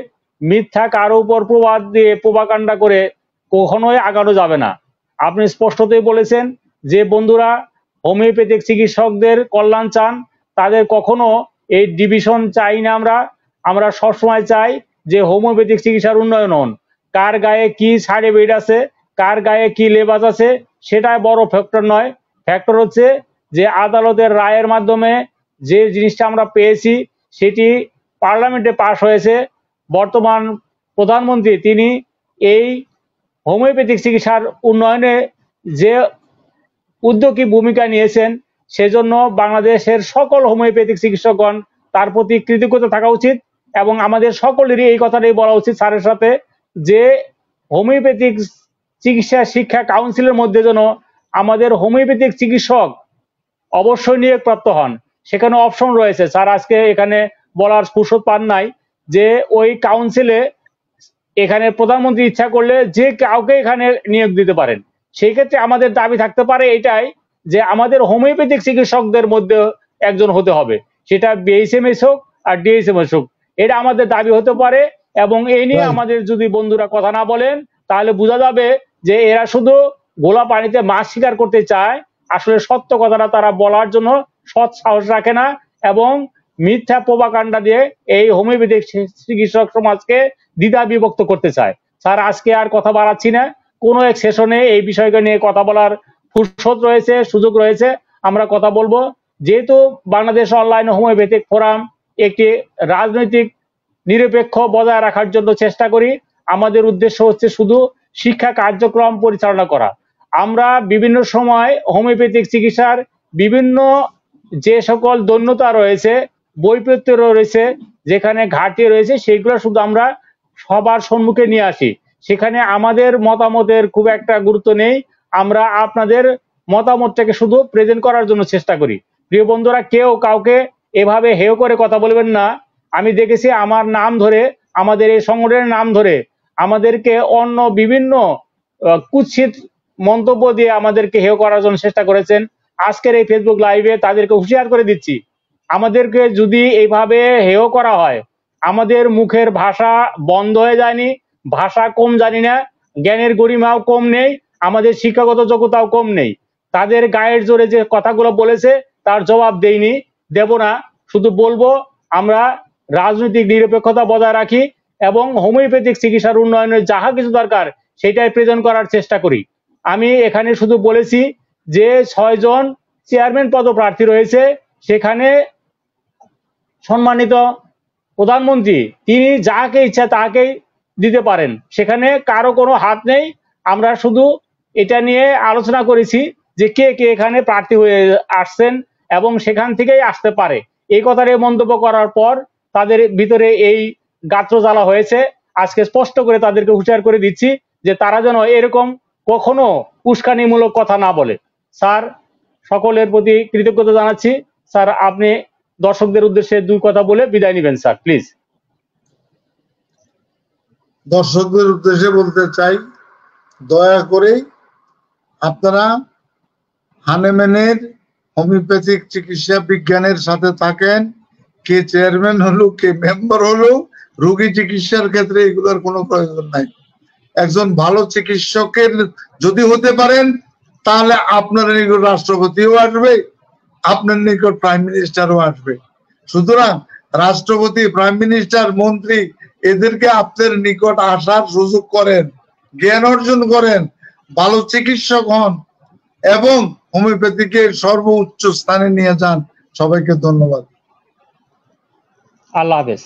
মিথ্যা কারো উপর প্রবাদ দিয়ে প্রোপাগান্ডা করে কখনোই আগানো যাবে না। আপনি স্পষ্টতই বলেছেন যে বন্ধুরা হোমিওপ্যাথিক চিকিৎসকদের কল্যাণ চান, তাদের কখনো এই ডিভিশন চাই না। আমরা সবসময় চাই যে হোমিওপ্যাথিক চিকিৎসার উন্নয়ন হন। কার গায়ে কি সাইড এফেক্ট আছে, কার গায়ে কি লেবাস আছে, সেটাই বড় ফ্যাক্টর নয়। ফ্যাক্টর হচ্ছে যে আদালতের রায়ের মাধ্যমে যে জিনিসটা আমরা পেয়েছি সেটি পার্লামেন্টে পাশ হয়েছে। বর্তমান প্রধানমন্ত্রী তিনি এই হোমিওপ্যাথিক চিকিৎসার উন্নয়নে যে উদ্যোগী ভূমিকা নিয়েছেন, সেজন্য বাংলাদেশের সকল হোমিওপ্যাথিক চিকিৎসকগণ তার প্রতি কৃতজ্ঞতা থাকা উচিত এবং আমাদের সকলেরই এই কথাটাই বলা উচিত স্যারের সাথে যে হোমিওপ্যাথিক চিকিৎসা শিক্ষা কাউন্সিলের মধ্যে যেন আমাদের হোমিওপ্যাথিক চিকিৎসক অবশ্যই নিয়োগপ্রাপ্ত হন। সেখানে অপশন রয়েছে, স্যার আজকে এখানে বলার ফুরসত পান নাই যে ওই কাউন্সিলে এখানে প্রধানমন্ত্রী ইচ্ছা করলে যে কাউকে এখানে নিয়োগ দিতে পারেন। সেই ক্ষেত্রে আমাদের দাবি থাকতে পারে এটাই যে আমাদের হোমিওপ্যাথিক চিকিৎসকদের মধ্যে একজন হতে হবে, সেটা বিএসএমএস হোক আর ডিএসএমএস হোক, এটা আমাদের দাবি হতে পারে। এবং এই নিয়ে আমাদের যদি বন্ধুরা কথা না বলেন তাহলে বোঝা যাবে যে এরা শুধু গোলা পানিতে মাছ শিকার করতে চায়, আসলে সত্য কথাটা তারা বলার জন্য সৎ সাহস রাখে না এবং মিথ্যা প্রোপাগান্ডা দিয়ে এই হোমিওপ্যাথিক চিকিৎসক সমাজকে দ্বিধা বিভক্ত করতে চায়। স্যার আজকে আর কথা বাড়াচ্ছি না, কোনো এক সেশনে এই বিষয়কে নিয়ে কথা বলার ফুরসত রয়েছে, সুযোগ রয়েছে, আমরা কথা বলবো। যেহেতু বাংলাদেশ অনলাইন হোমিওপ্যাথিক ফোরাম একটি রাজনৈতিক নিরপেক্ষ বজায় রাখার জন্য চেষ্টা করি। আমাদের উদ্দেশ্য হচ্ছে শুধু শিক্ষা কার্যক্রম পরিচালনা করা। আমরা বিভিন্ন সময় হোমিওপ্যাথিক চিকিৎসার বিভিন্ন যে সকল দৈন্যতা রয়েছে, বৈপরীত্য রয়েছে, যেখানে ঘাটতি রয়েছে, সেইগুলো শুধু আমরা সবার সম্মুখে নিয়ে আসি। সেখানে আমাদের মতামতের খুব একটা গুরুত্ব নেই। আমরা আপনাদের মতামতটাকে শুধু প্রেজেন্ট করার জন্য চেষ্টা করি। প্রিয় বন্ধুরা, কেউ কাউকে এভাবে হেয় করে কথা বলবেন না। আমি দেখেছি আমার নাম ধরে, আমাদের এই সংগঠনের নাম ধরে আমাদেরকে অন্য বিভিন্ন কুৎসিত মন্তব্য দিয়ে আমাদেরকে হেয় করার জন্য চেষ্টা করেছেন। আজকের এই ফেসবুক লাইভে তাদেরকে হুঁশিয়ার করে দিচ্ছি, আমাদেরকে যদি এইভাবে হেয় করা হয়, আমাদের মুখের ভাষা বন্ধ হয়ে যায়নি, ভাষা কম জানি না, জ্ঞানের গরিমাও কম নেই, আমাদের শিক্ষাগত যোগ্যতাও কম নেই। তাদের গায়ের জোরে যে কথাগুলো বলেছে তার জবাব দেইনি, দেব না। শুধু বলবো আমরা রাজনৈতিক নিরপেক্ষতা বজায় রাখি এবং হোমিওপ্যাথিক চিকিৎসার উন্নয়নের যাহা কিছু দরকার সেটাই প্রেজেন্ট করার চেষ্টা করি। আমি এখানে শুধু বলেছি যে 6 জন চেয়ারম্যান পদপ্রার্থী রয়েছে, সেখানে সম্মানিত প্রধানমন্ত্রী তিনি যাকে ইচ্ছা তাকেই দিতে পারেন, সেখানে কারো কোনো হাত নেই। আমরা শুধু এটা নিয়ে আলোচনা করেছি যে কে কে এখানে প্রার্থী হয়ে আসছেন এবং সেখান থেকেই আসতে পারে। এই কথাটাই মন্তব্য করার পর তাদের ভিতরে এই গাত্রজ্বালা হয়েছে। আজকে স্পষ্ট করে তাদেরকে হুঁশিয়ার করে দিচ্ছি যে তারা যেন এরকম কখনো উস্কানিমূলক কথা না বলে। স্যার, সকলের প্রতি কৃতজ্ঞতা জানাচ্ছি। স্যার, আপনি দর্শকদের উদ্দেশ্যে 2 কথা বলে বিদায় নেবেন স্যার, প্লিজ। দর্শকদের উদ্দেশ্যে বলতে চাই, দয়া করে আপনারা হানেম্যানের হোমিওপ্যাথিক চিকিৎসা বিজ্ঞানের সাথে থাকেন। কে চেয়ারম্যান হলো, কে মেম্বার হলো, রোগী চিকিৎসার ক্ষেত্রে এগুলোর কোনো প্রয়োজন নাই। একজন ভালো চিকিৎসকের যদি হতে পারেন তাহলে আপনার নিকট রাষ্ট্রপতিও আসবে, আপনার নিকট প্রাইম মিনিস্টারও আসবে। সুতরাং রাষ্ট্রপতি, প্রাইম মিনিস্টার, মন্ত্রী এদেরকে আপনার নিকট আসার সুযোগ করেন, জ্ঞান অর্জন করেন, ভালো চিকিৎসক হন এবং হোমিওপ্যাথিকে সর্বোচ্চ স্থানে নিয়ে যান। সবাইকে ধন্যবাদ। আল্লাহ হাফেজ।